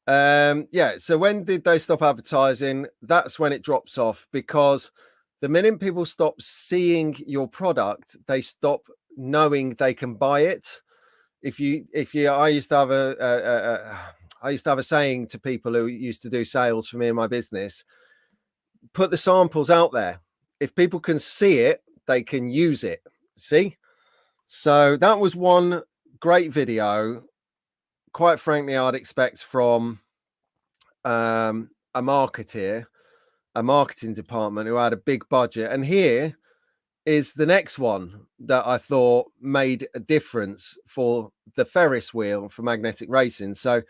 Yeah, so when did they stop advertising? That's when it drops off, because the minute people stop seeing your product, they stop knowing they can buy it. I used to have a saying to people who used to do sales for me in my business: put the samples out there. If people can see it, they can use it. See? So that was one great video. Quite frankly, I'd expect from a marketeer, a marketing department who had a big budget. And here is the next one that I thought made a difference for the Ferris wheel for magnetic racing. So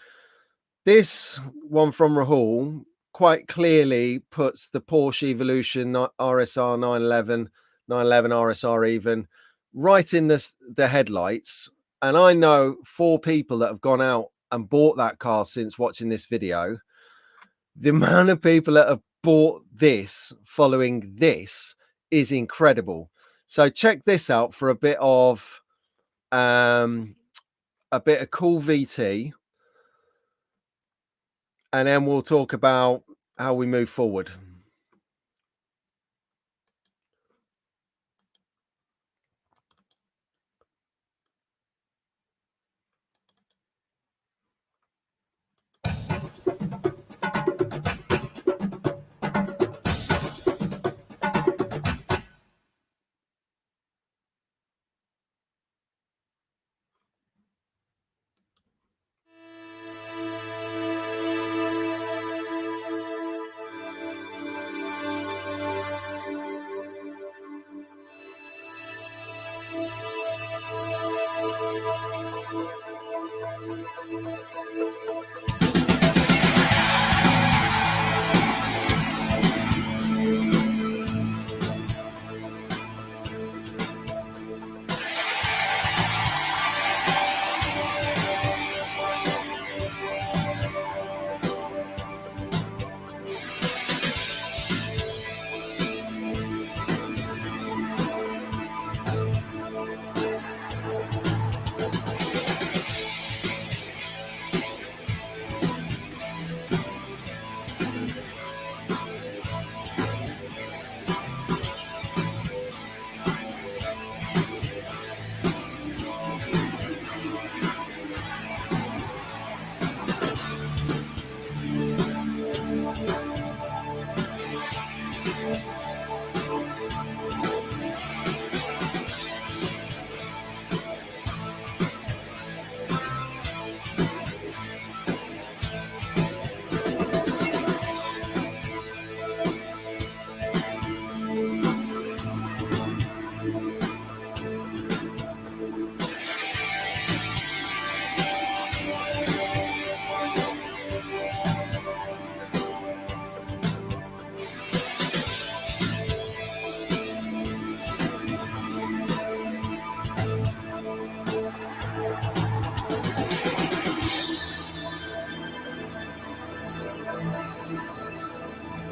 this one from Rahul quite clearly puts the Porsche Evolution RSR 911, 911 RSR even, right in the headlights. And I know 4 people that have gone out and bought that car since watching this video. The amount of people that have bought this following this is incredible. So check this out for a bit of cool VT, and then we'll talk about how we move forward.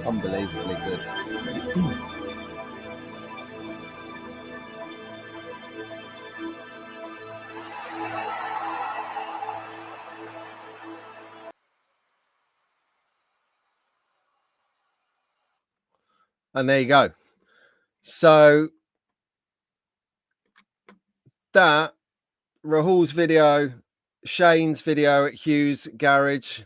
Unbelievably good. And there you go. So that, Rahul's video, Shane's video at Hughes Garage,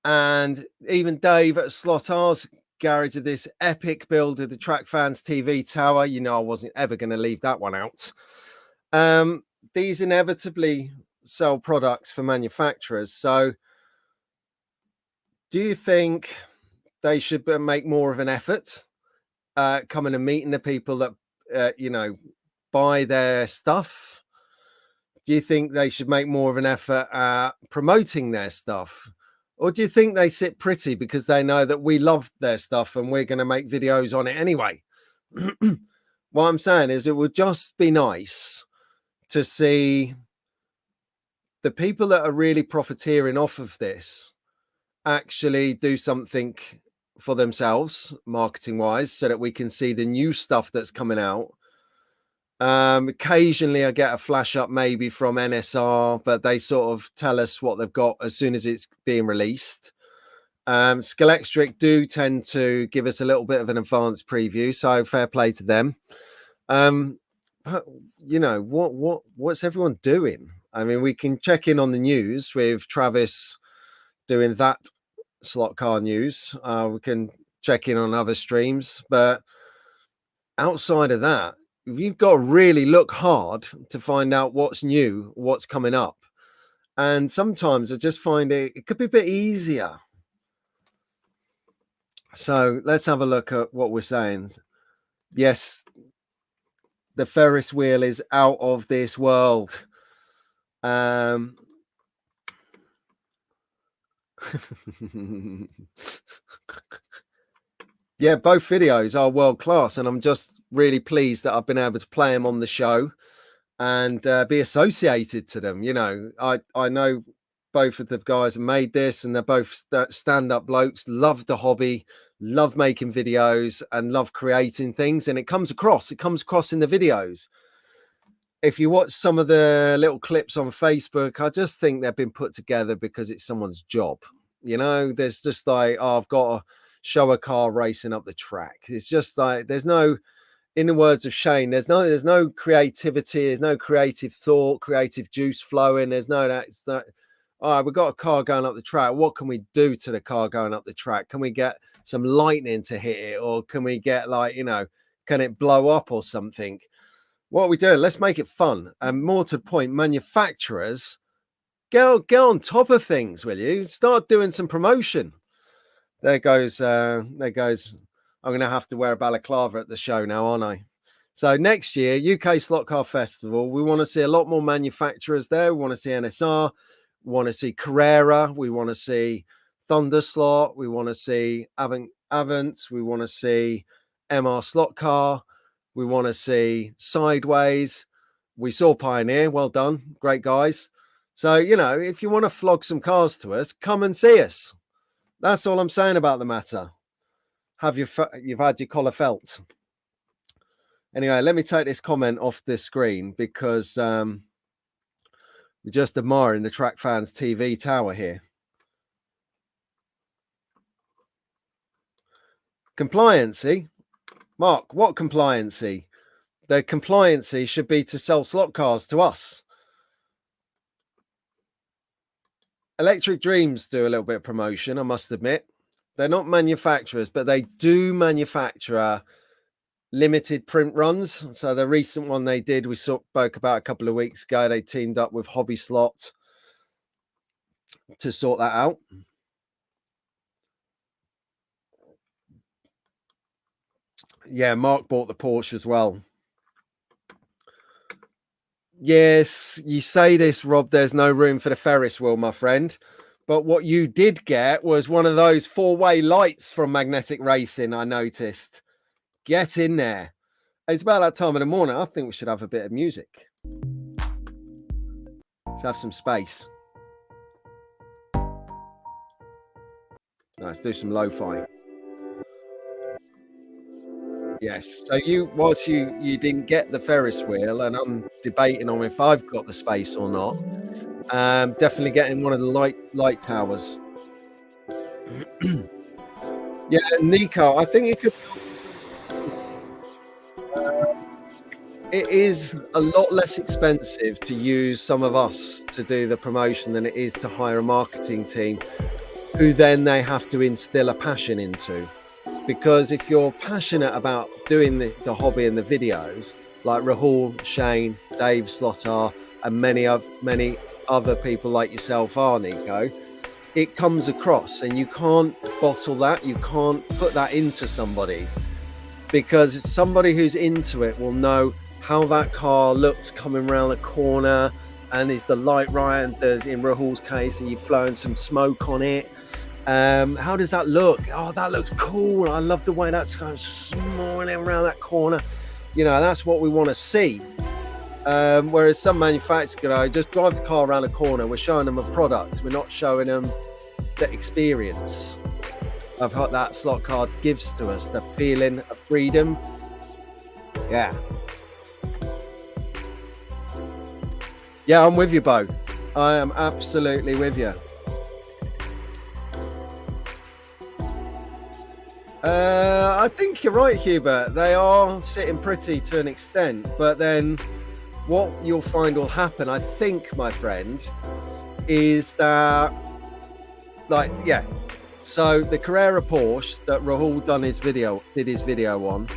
and even Dave at Slot R's garage of this epic build of the Track Fans TV tower. You know, I wasn't ever going to leave that one out. These inevitably sell products for manufacturers. So do you think they should make more of an effort coming and meeting the people that, you know, buy their stuff? Do you think they should make more of an effort at promoting their stuff? Or do you think they sit pretty because they know that we love their stuff and we're going to make videos on it anyway? What I'm saying is it would just be nice to see the people that are really profiteering off of this actually do something for themselves, marketing wise, so that we can see the new stuff that's coming out. Occasionally I get a flash up maybe from NSR, but they sort of tell us what they've got as soon as it's being released. Scalextric do tend to give us a little bit of an advanced preview, so fair play to them. But you know, what's everyone doing? I mean, we can check in on the news with Travis doing that slot car news. We can check in on other streams, but outside of that, you've got to really look hard to find out what's new, what's coming up. And sometimes I just find it could be a bit easier. So let's have a look at what we're saying. Yes, the Ferris wheel is out of this world. Yeah, both videos are world class, and I'm just really pleased that I've been able to play them on the show and be associated to them. You know, I know both of the guys have made this, and they're both stand-up blokes, love the hobby, love making videos, and love creating things. And it comes across in the videos. If you watch some of the little clips on Facebook, I just think they've been put together because it's someone's job. You know, there's just like, oh, I've got to show a car racing up the track. It's just like, there's no, in the words of Shane, there's no creativity, there's no creative thought, creative juice flowing. There's no that. It's not, all right, we've got a car going up the track. What can we do to the car going up the track? Can we get some lightning to hit it? Or can we get, like, you know, can it blow up or something? What are we doing? Let's make it fun. And more to the point, manufacturers, get on top of things, will you? Start doing some promotion. There goes. I'm going to have to wear a balaclava at the show now, aren't I? So next year, UK Slot Car Festival, we want to see a lot more manufacturers there. We want to see NSR. We want to see Carrera. We want to see Thunderslot. We want to see Avant. We want to see MR Slot Car. We want to see Sideways. We saw Pioneer. Well done. Great guys. So, you know, if you want to flog some cars to us, come and see us. That's all I'm saying about the matter. You've had your collar felt. Anyway, let me take this comment off the screen because we're just admiring the Track Fans TV tower here. Compliancy. Mark, what compliancy? The compliancy should be to sell slot cars to us. Electric Dreams do a little bit of promotion, I must admit. They're not manufacturers, but they do manufacture limited print runs. So the recent one they did, we spoke about a couple of weeks ago, they teamed up with Hobby Slot to sort that out. Yeah, Mark bought the Porsche as well. Yes, you say this, Rob, there's no room for the Ferris wheel, my friend. But what you did get was one of those four-way lights from Magnetic Racing, I noticed. Get in there. It's about that time of the morning. I think we should have a bit of music. Let's have some space. Let's do some lo-fi. Yes. So whilst you didn't get the Ferris wheel, and I'm debating on if I've got the space or not, definitely getting one of the light towers. Yeah, Nico, I think it could. it is a lot less expensive to use some of us to do the promotion than it is to hire a marketing team who then they have to instill a passion into. Because if you're passionate about doing the hobby and the videos, like Rahul, Shane, Dave Slottar, and many other people like yourself are, Nico, it comes across, and you can't bottle that. You can't put that into somebody, because somebody who's into it will know how that car looks coming around the corner, and is the light right, and there's, in Rahul's case, and you've flown some smoke on it. How does that look? Oh, that looks cool. I love the way that's kind of smiling around that corner. You know, that's what we want to see. Whereas some manufacturers go, just drive the car around the corner. We're showing them a product. We're not showing them the experience of what that slot car gives to us, the feeling of freedom. Yeah. Yeah, I'm with you, Bo. I am absolutely with you. I think you're right, Hubert. They are sitting pretty to an extent, but then what you'll find will happen, I think, my friend, is that, like, yeah. So the Carrera Porsche that Rahul did his video on,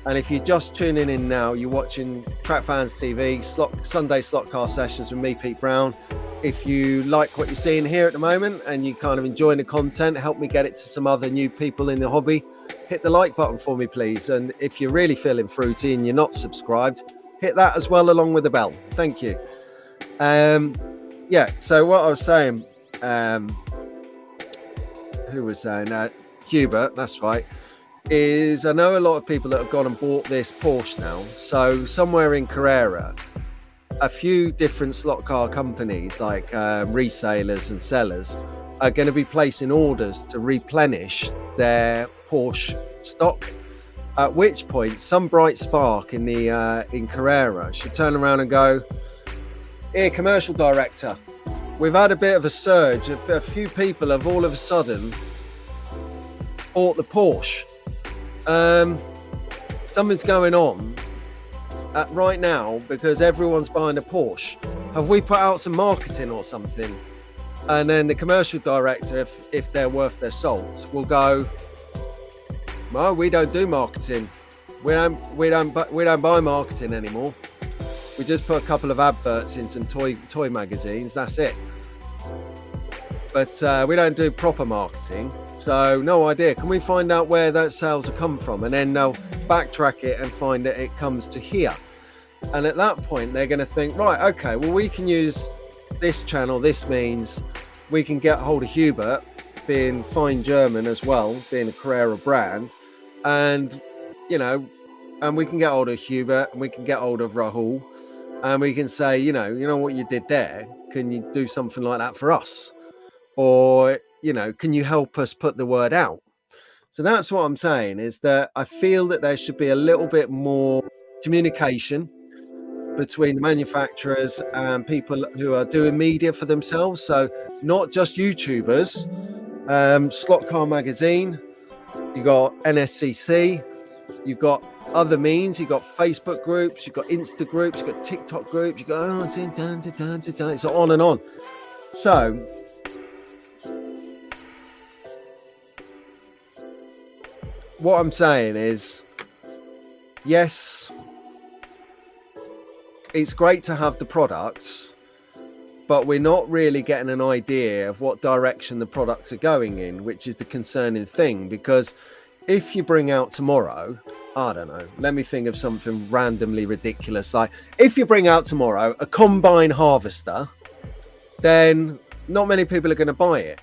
and if you're just tuning in now, you're watching Track Fans TV, Sunday Slot Car Sessions with me, Pete Brown. If you like what you're seeing here at the moment and you kind of enjoying the content, help me get it to some other new people in the hobby. Hit the like button for me, please. And if you're really feeling fruity and you're not subscribed, hit that as well along with the bell. Thank you. Yeah, so what I was saying, who was saying that? Hubert, that's right, is I know a lot of people that have gone and bought this Porsche now. So somewhere in Carrera, a few different slot car companies like resellers and sellers are going to be placing orders to replenish their Porsche stock, at which point some bright spark in Carrera should turn around and go, here, commercial director, we've had a bit of a surge. A few people have all of a sudden bought the Porsche. Something's going on right now because everyone's buying a Porsche. Have we put out some marketing or something? And then the commercial director, if they're worth their salt, will go, well, we don't do marketing. We don't buy marketing anymore. We just put a couple of adverts in some toy magazines. That's it. But we don't do proper marketing. So no idea. Can we find out where that sales have come from? And then they'll backtrack it and find that it comes to here. And at that point, they're going to think, right, okay, well, we can use this channel. This means we can get hold of Hubert, being fine German as well, being a Carrera brand. And, you know, and we can get hold of Hubert and we can get hold of Rahul. And we can say, you know what you did there? Can you do something like that for us? Or, you know, can you help us put the word out? So that's what I'm saying, is that I feel that there should be a little bit more communication between the manufacturers and people who are doing media for themselves. So not just YouTubers, Slot Car Magazine, you got NSCC, you've got other means, you've got Facebook groups, you've got Insta groups, you've got TikTok groups, you've got it's on and on. So what I'm saying is, yes, it's great to have the products, but we're not really getting an idea of what direction the products are going in, which is the concerning thing. Because if you bring out tomorrow, I don't know, let me think of something randomly ridiculous. Like if you bring out tomorrow a combine harvester, then not many people are going to buy it.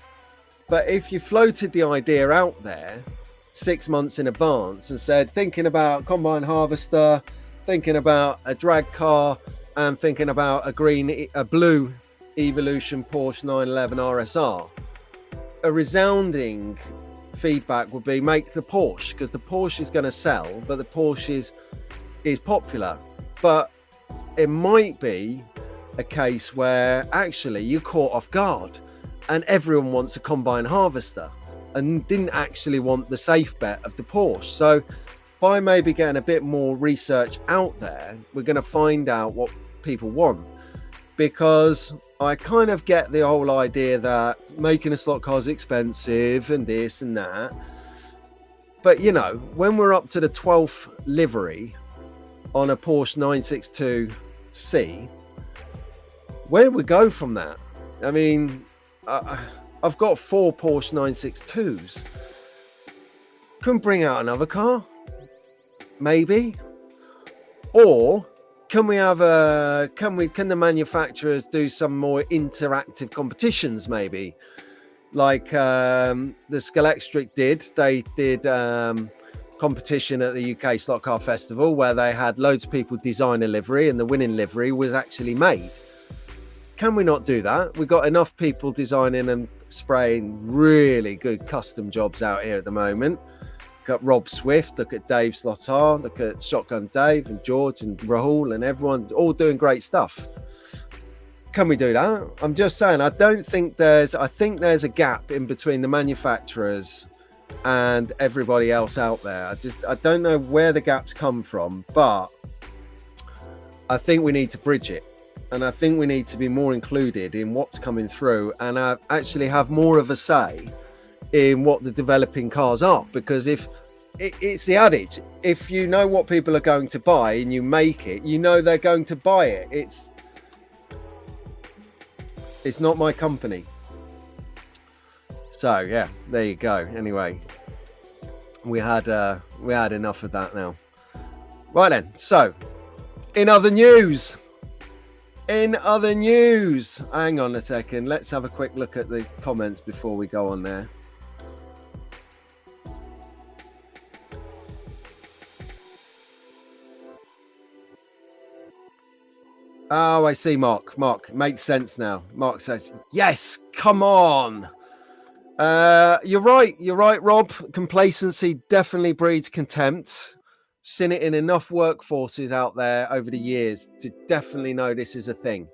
But if you floated the idea out there 6 months in advance and said, thinking about combine harvester, thinking about a drag car, and thinking about a blue Evolution Porsche 911 RSR, a resounding feedback would be make the Porsche, because the Porsche is going to sell, but the Porsche is popular. But it might be a case where actually you're caught off guard and everyone wants a combine harvester and didn't actually want the safe bet of the Porsche. So by maybe getting a bit more research out there, we're going to find out what people want. Because I kind of get the whole idea that making a slot car is expensive and this and that. But, you know, when we're up to the 12th livery on a Porsche 962C, where do we go from that? I mean, I've got 4 Porsche 962s. Couldn't bring out another car? Maybe. Or can we have can the manufacturers do some more interactive competitions, maybe? Like the Scalextric did. They did competition at the UK Slot Car Festival where they had loads of people design a livery and the winning livery was actually made. Can we not do that? We've got enough people designing and spraying really good custom jobs out here at the moment. Look at Rob Swift, look at Dave Slotar, look at Shotgun Dave and George and Rahul and everyone all doing great stuff. Can we do that? I'm just saying, I think there's a gap in between the manufacturers and everybody else out there. I don't know where the gaps come from, but I think we need to bridge it. And I think we need to be more included in what's coming through and actually have more of a say in what the developing cars are. Because if it's the adage, if you know what people are going to buy and you make it, you know they're going to buy it. It's not my company. So yeah, there you go. Anyway, we had enough of that now. Right then, so in other news, hang on a second, let's have a quick look at the comments before we go on there. Oh, I see, Mark, makes sense now. Mark says, yes, come on. You're right, Rob. Complacency definitely breeds contempt. Seen it in enough workforces out there over the years to definitely know this is a thing.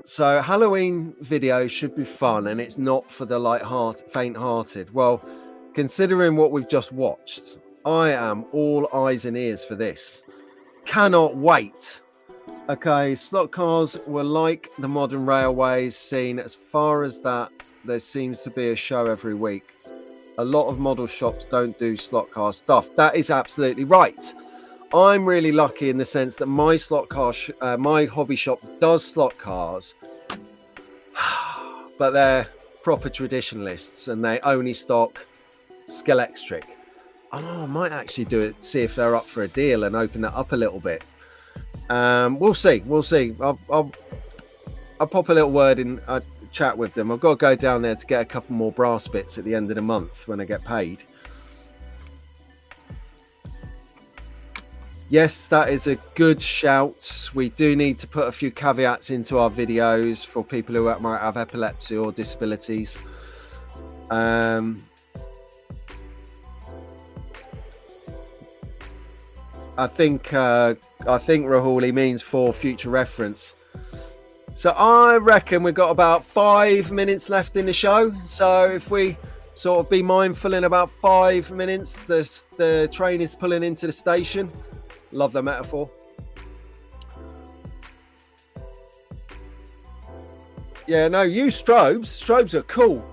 So Halloween video should be fun and it's not for the faint-hearted. Well, considering what we've just watched, I am all eyes and ears for this. Cannot wait. Okay, slot cars were like the modern railways scene. As far as that, there seems to be a show every week. A lot of model shops don't do slot car stuff. That is absolutely right. I'm really lucky in the sense that my slot car, my hobby shop does slot cars, but they're proper traditionalists and they only stock Scalextric. Oh, I might actually do it, see if they're up for a deal and open that up a little bit. We'll see. I'll pop a little word in, chat with them. I've got to go down there to get a couple more brass bits at the end of the month when I get paid. Yes, that is a good shout. We do need to put a few caveats into our videos for people who might have epilepsy or disabilities. I think Rahul, he means for future reference. So I reckon we've got about 5 minutes left in the show. So if we sort of be mindful in about 5 minutes, the train is pulling into the station. Love the metaphor. Yeah, no, use strobes. Strobes are cool.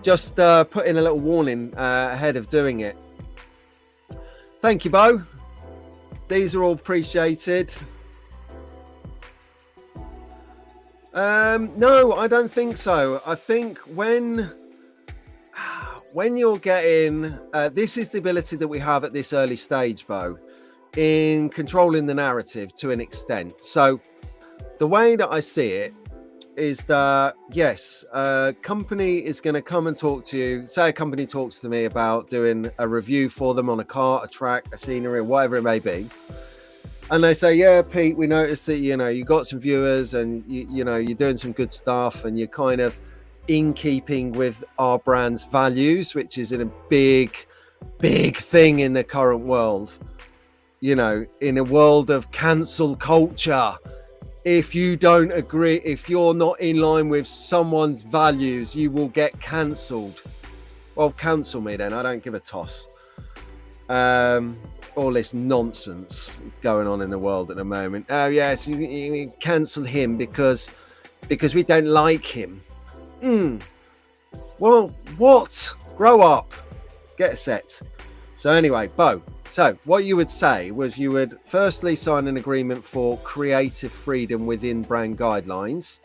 Just put in a little warning ahead of doing it. Thank you, Bo. These are all appreciated. No, I don't think so. I think when you're getting this is the ability that we have at this early stage, Bo, in controlling the narrative to an extent. So the way that I see it is that, yes, a company is going to come and talk to you. Say a company talks to me about doing a review for them on a car, a track, a scenery, whatever it may be. And they say, yeah, Pete, we noticed that, you got some viewers and, you're doing some good stuff and you're kind of in keeping with our brand's values, which is in a big thing in the current world. In a world of cancel culture, if you don't agree, if you're not in line with someone's values, you will get cancelled. Well, cancel me then. I don't give a toss. All this nonsense going on in the world at the moment. Oh yes, you cancel him because we don't like him. Well, what? Grow up. Get a set. So anyway, Bo, so what you would say was you would firstly sign an agreement for creative freedom within brand guidelines,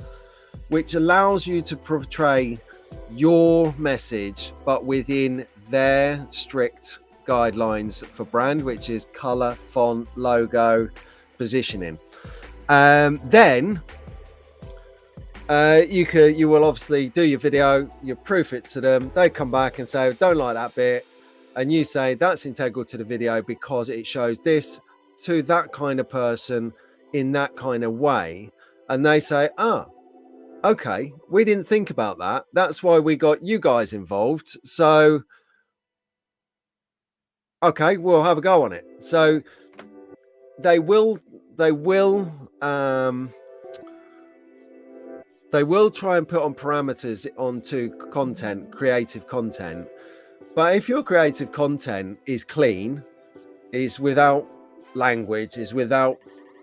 which allows you to portray your message, but within their strict guidelines for brand, which is color, font, logo, positioning. Then you will obviously do your video, you proof it to them, they come back and say don't like that bit, and you say that's integral to the video because it shows this to that kind of person in that kind of way, and they say, okay, we didn't think about that, that's why we got you guys involved, so okay, we'll have a go on it. So they will try and put on parameters onto content, creative content. But if your creative content is clean, is without language, is without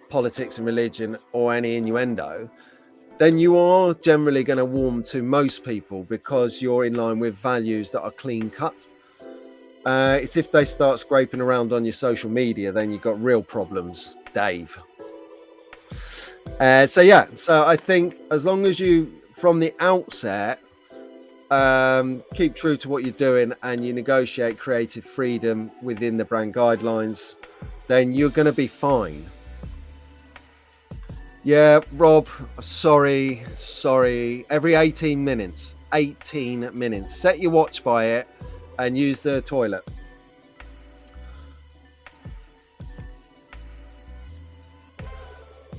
politics and religion or any innuendo, then you are generally going to warm to most people because you're in line with values that are clean cut. It's if they start scraping around on your social media, then you've got real problems, Dave. So I think as long as you, from the outset, keep true to what you're doing and you negotiate creative freedom within the brand guidelines, then you're going to be fine. Yeah, Rob, sorry. Every 18 minutes, set your watch by it and use the toilet.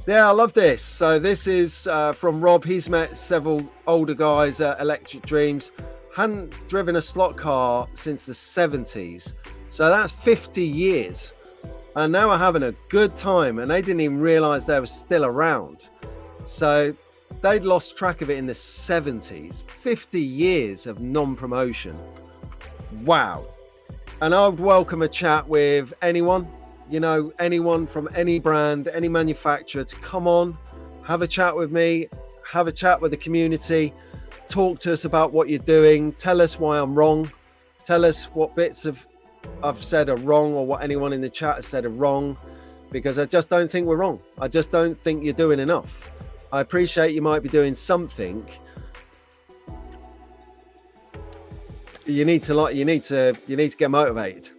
Yeah, I love this. So this is from Rob. He's met several older guys at Electric Dreams. Hadn't driven a slot car since the 70s. So that's 50 years. And now we're having a good time. And they didn't even realize they were still around. So they'd lost track of it in the 70s. 50 years of non-promotion. Wow. And I would welcome a chat with anyone. You know, anyone from any brand, any manufacturer to come on, have a chat with me, have a chat with the community, talk to us about what you're doing, tell us why I'm wrong, tell us what bits I've said are wrong or what anyone in the chat has said are wrong, because I just don't think we're wrong. I just don't think you're doing enough. I appreciate you might be doing something. You need to get motivated.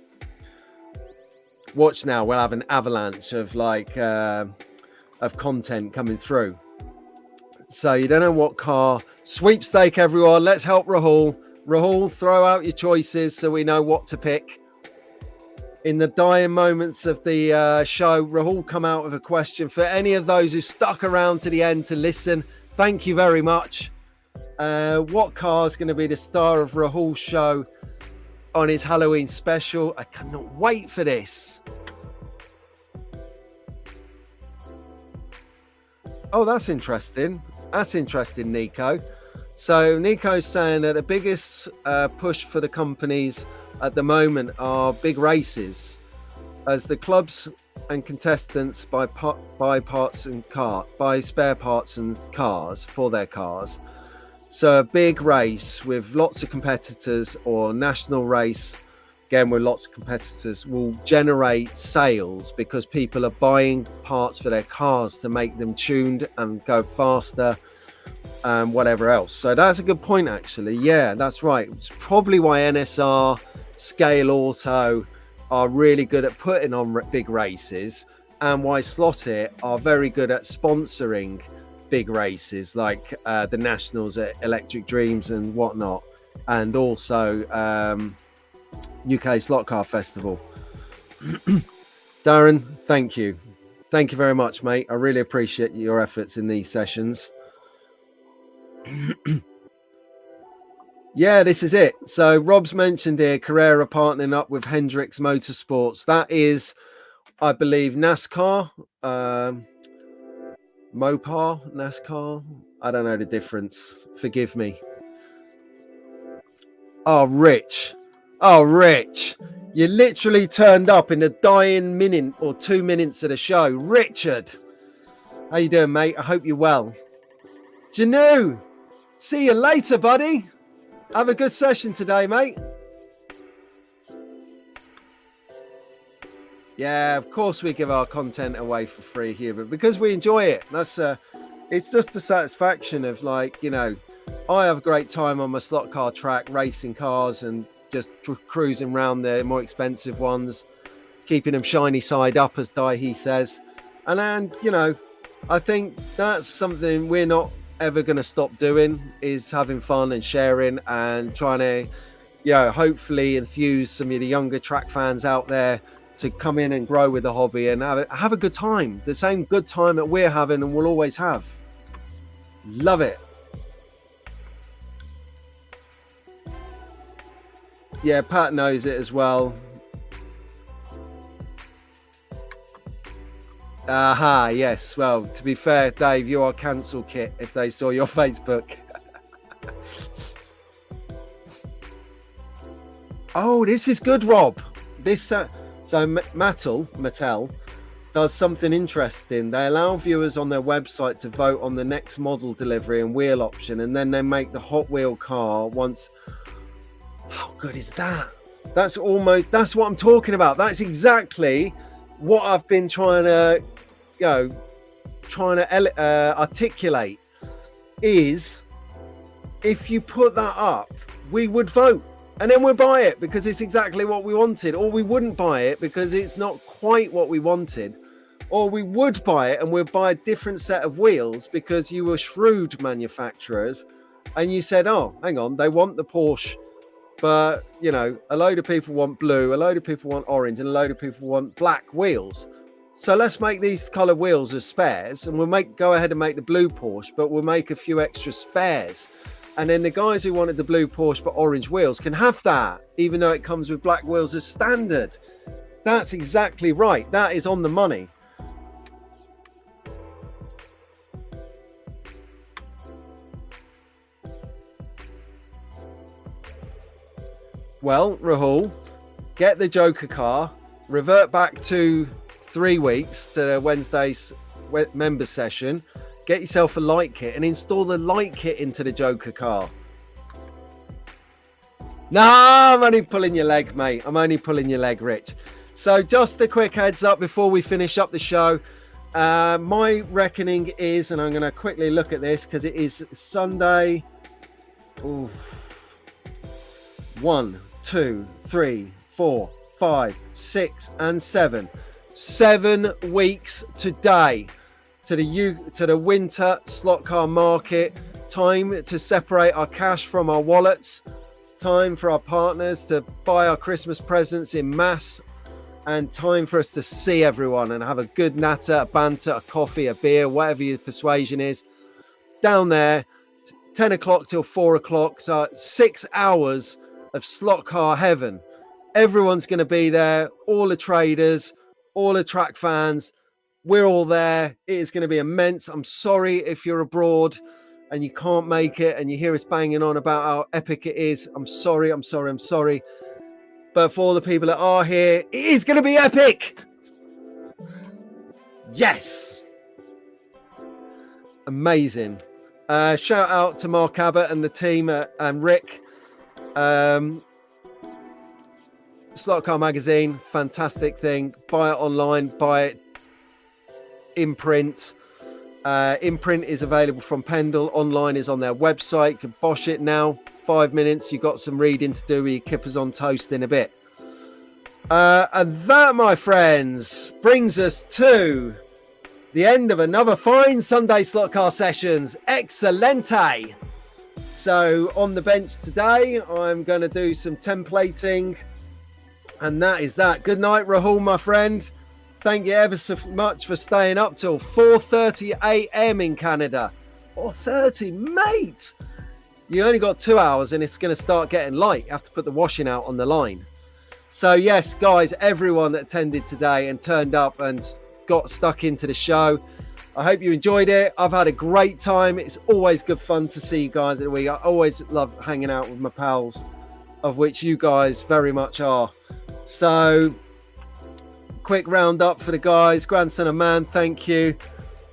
Watch now, we'll have an avalanche of of content coming through. So you don't know what car. Sweepstake, everyone. Let's help Rahul. Rahul, throw out your choices so we know what to pick. In the dying moments of the show, Rahul come out with a question for any of those who stuck around to the end to listen. Thank you very much. What car is going to be the star of Rahul's show on his Halloween special? I cannot wait for this. Oh, that's interesting. That's interesting, Nico. So Nico's saying that the biggest push for the companies at the moment are big races, as the clubs and contestants buy spare parts and cars for their cars. So a big race with lots of competitors, or national race, again with lots of competitors, will generate sales because people are buying parts for their cars to make them tuned and go faster and whatever else. So that's a good point, actually. Yeah, that's right. It's probably why NSR, Scale Auto are really good at putting on big races, and why Slot It are very good at sponsoring big races like the Nationals at Electric Dreams and whatnot, and also UK Slot Car Festival. Darren, thank you very much, mate. I really appreciate your efforts in these sessions. Yeah, this is it. So Rob's mentioned here Carrera partnering up with Hendrix Motorsports. That is, I believe, NASCAR. Mopar, NASCAR. I don't know the difference. Forgive me. Oh, Rich. Oh, Rich. You literally turned up in the dying minute or 2 minutes of the show. Richard. How you doing, mate? I hope you're well. Janu. See you later, buddy. Have a good session today, mate. Yeah, of course we give our content away for free here, but because we enjoy it. That's it's just the satisfaction of, like, you know, I have a great time on my slot car track, racing cars and just cruising around the more expensive ones, keeping them shiny side up, as Daihi says. And you know, I think that's something we're not ever going to stop doing, is having fun and sharing and trying to, you know, hopefully enthuse some of the younger track fans out there to come in and grow with the hobby and have a good time, the same good time that we're having and will always have. Love it. Yeah, Pat knows it as well. Aha, yes. Well, to be fair, Dave, you are cancel kit if they saw your Facebook. Oh, this is good, Rob. This so Mattel does something interesting. They allow viewers on their website to vote on the next model delivery and wheel option, and then they make the Hot Wheel car once. How good is that? That's what I'm talking about. That's exactly what I've been trying to articulate, is if you put that up, we would vote and then we'll buy it because it's exactly what we wanted, or we wouldn't buy it because it's not quite what we wanted, or we would buy it and we'll buy a different set of wheels because you were shrewd manufacturers and you said, oh, hang on, they want the Porsche, but, you know, a load of people want blue, a load of people want orange, and a load of people want black wheels. So let's make these color wheels as spares, and we'll go ahead and make the blue Porsche, but we'll make a few extra spares. And then the guys who wanted the blue Porsche but orange wheels can have that, even though it comes with black wheels as standard. That's exactly right. That is on the money. Well, Rahul, get the Joker car, revert back to 3 weeks to Wednesday's member session, get yourself a light kit and install the light kit into the Joker car. No, I'm only pulling your leg, mate. I'm only pulling your leg, Rich. So just a quick heads up before we finish up the show. My reckoning is, and I'm going to quickly look at this because it is Sunday. Ooh. 1, 2, 3, 4, 5, 6, and 7. 7 weeks today to the winter slot car market. Time to separate our cash from our wallets. Time for our partners to buy our Christmas presents in mass. And time for us to see everyone and have a good natter, a banter, a coffee, a beer, whatever your persuasion is. Down there, 10 o'clock till 4 o'clock. So 6 hours of slot car heaven. Everyone's going to be there. All the traders, all the track fans. We're all there. It is going to be immense. I'm sorry if you're abroad and you can't make it and you hear us banging on about how epic it is. I'm sorry. But for all the people that are here, it is going to be epic. Yes. Amazing. Shout out to Mark Abbott and the team and Rick. Slot Car Magazine, fantastic thing. Buy it online, buy it in print. In print is available from Pendle. Online is on their website. You can bosh it now. 5 minutes. You've got some reading to do with your kippers on toast in a bit. And that, my friends, brings us to the end of another fine Sunday Slot Car Sessions. Excelente. So on the bench today, I'm going to do some templating. And that is that. Good night, Rahul, my friend. Thank you ever so much for staying up till 4:30 a.m. in Canada. 4:30, mate. You only got 2 hours and it's going to start getting light. You have to put the washing out on the line. So yes, guys, everyone that attended today and turned up and got stuck into the show, I hope you enjoyed it. I've had a great time. It's always good fun to see you guys at the week. I always love hanging out with my pals, of which you guys very much are. So, quick roundup for the guys. Grandson of Man, thank you.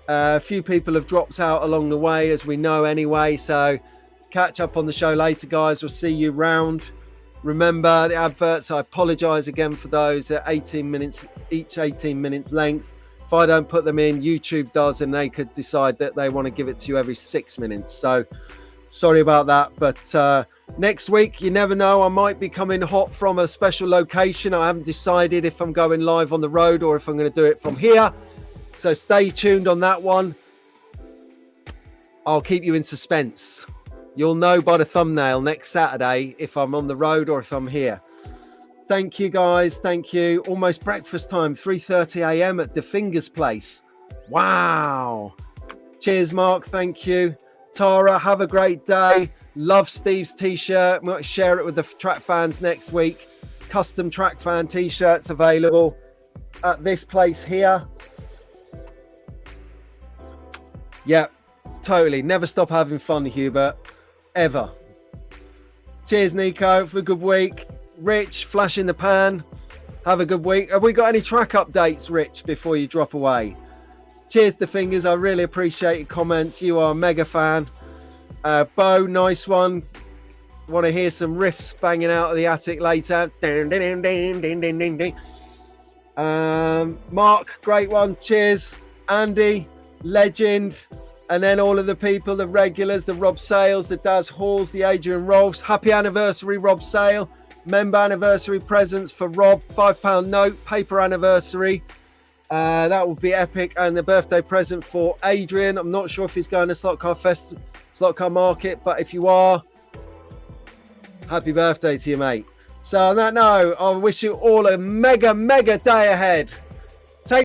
A few people have dropped out along the way, as we know anyway. So, catch up on the show later, guys. We'll see you round. Remember the adverts. I apologise again for those at 18 minutes, each 18 minute length. If I don't put them in, YouTube does, and they could decide that they want to give it to you every 6 minutes. So, sorry about that. But next week, you never know. I might be coming hot from a special location. I haven't decided if I'm going live on the road or if I'm going to do it from here. So stay tuned on that one. I'll keep you in suspense. You'll know by the thumbnail next Saturday if I'm on the road or if I'm here. Thank you, guys. Thank you. Almost breakfast time, 3:30 a.m. at the Fingers Place. Wow. Cheers, Mark. Thank you. Tara, have a great day. Love Steve's t-shirt. Might share it with the track fans next week. Custom track fan t-shirts available at this place here. Yeah, totally. Never stop having fun, Hubert. Ever. Cheers, Nico, for a good week. Rich, flash in the pan. Have a good week. Have we got any track updates, Rich, before you drop away? Cheers to Fingers. I really appreciate your comments. You are a mega fan. Bo, nice one. Want to hear some riffs banging out of the attic later. Mark, great one. Cheers. Andy, legend. And then all of the people, the regulars, the Rob Sales, the Daz Halls, the Adrian Rolfs. Happy anniversary, Rob Sale. Member anniversary presents for Rob. £5 note, paper anniversary. That would be epic. And the birthday present for Adrian. I'm not sure if he's going to Slot Car Market, but if you are, happy birthday to you, mate. So on that note, I wish you all a mega day ahead.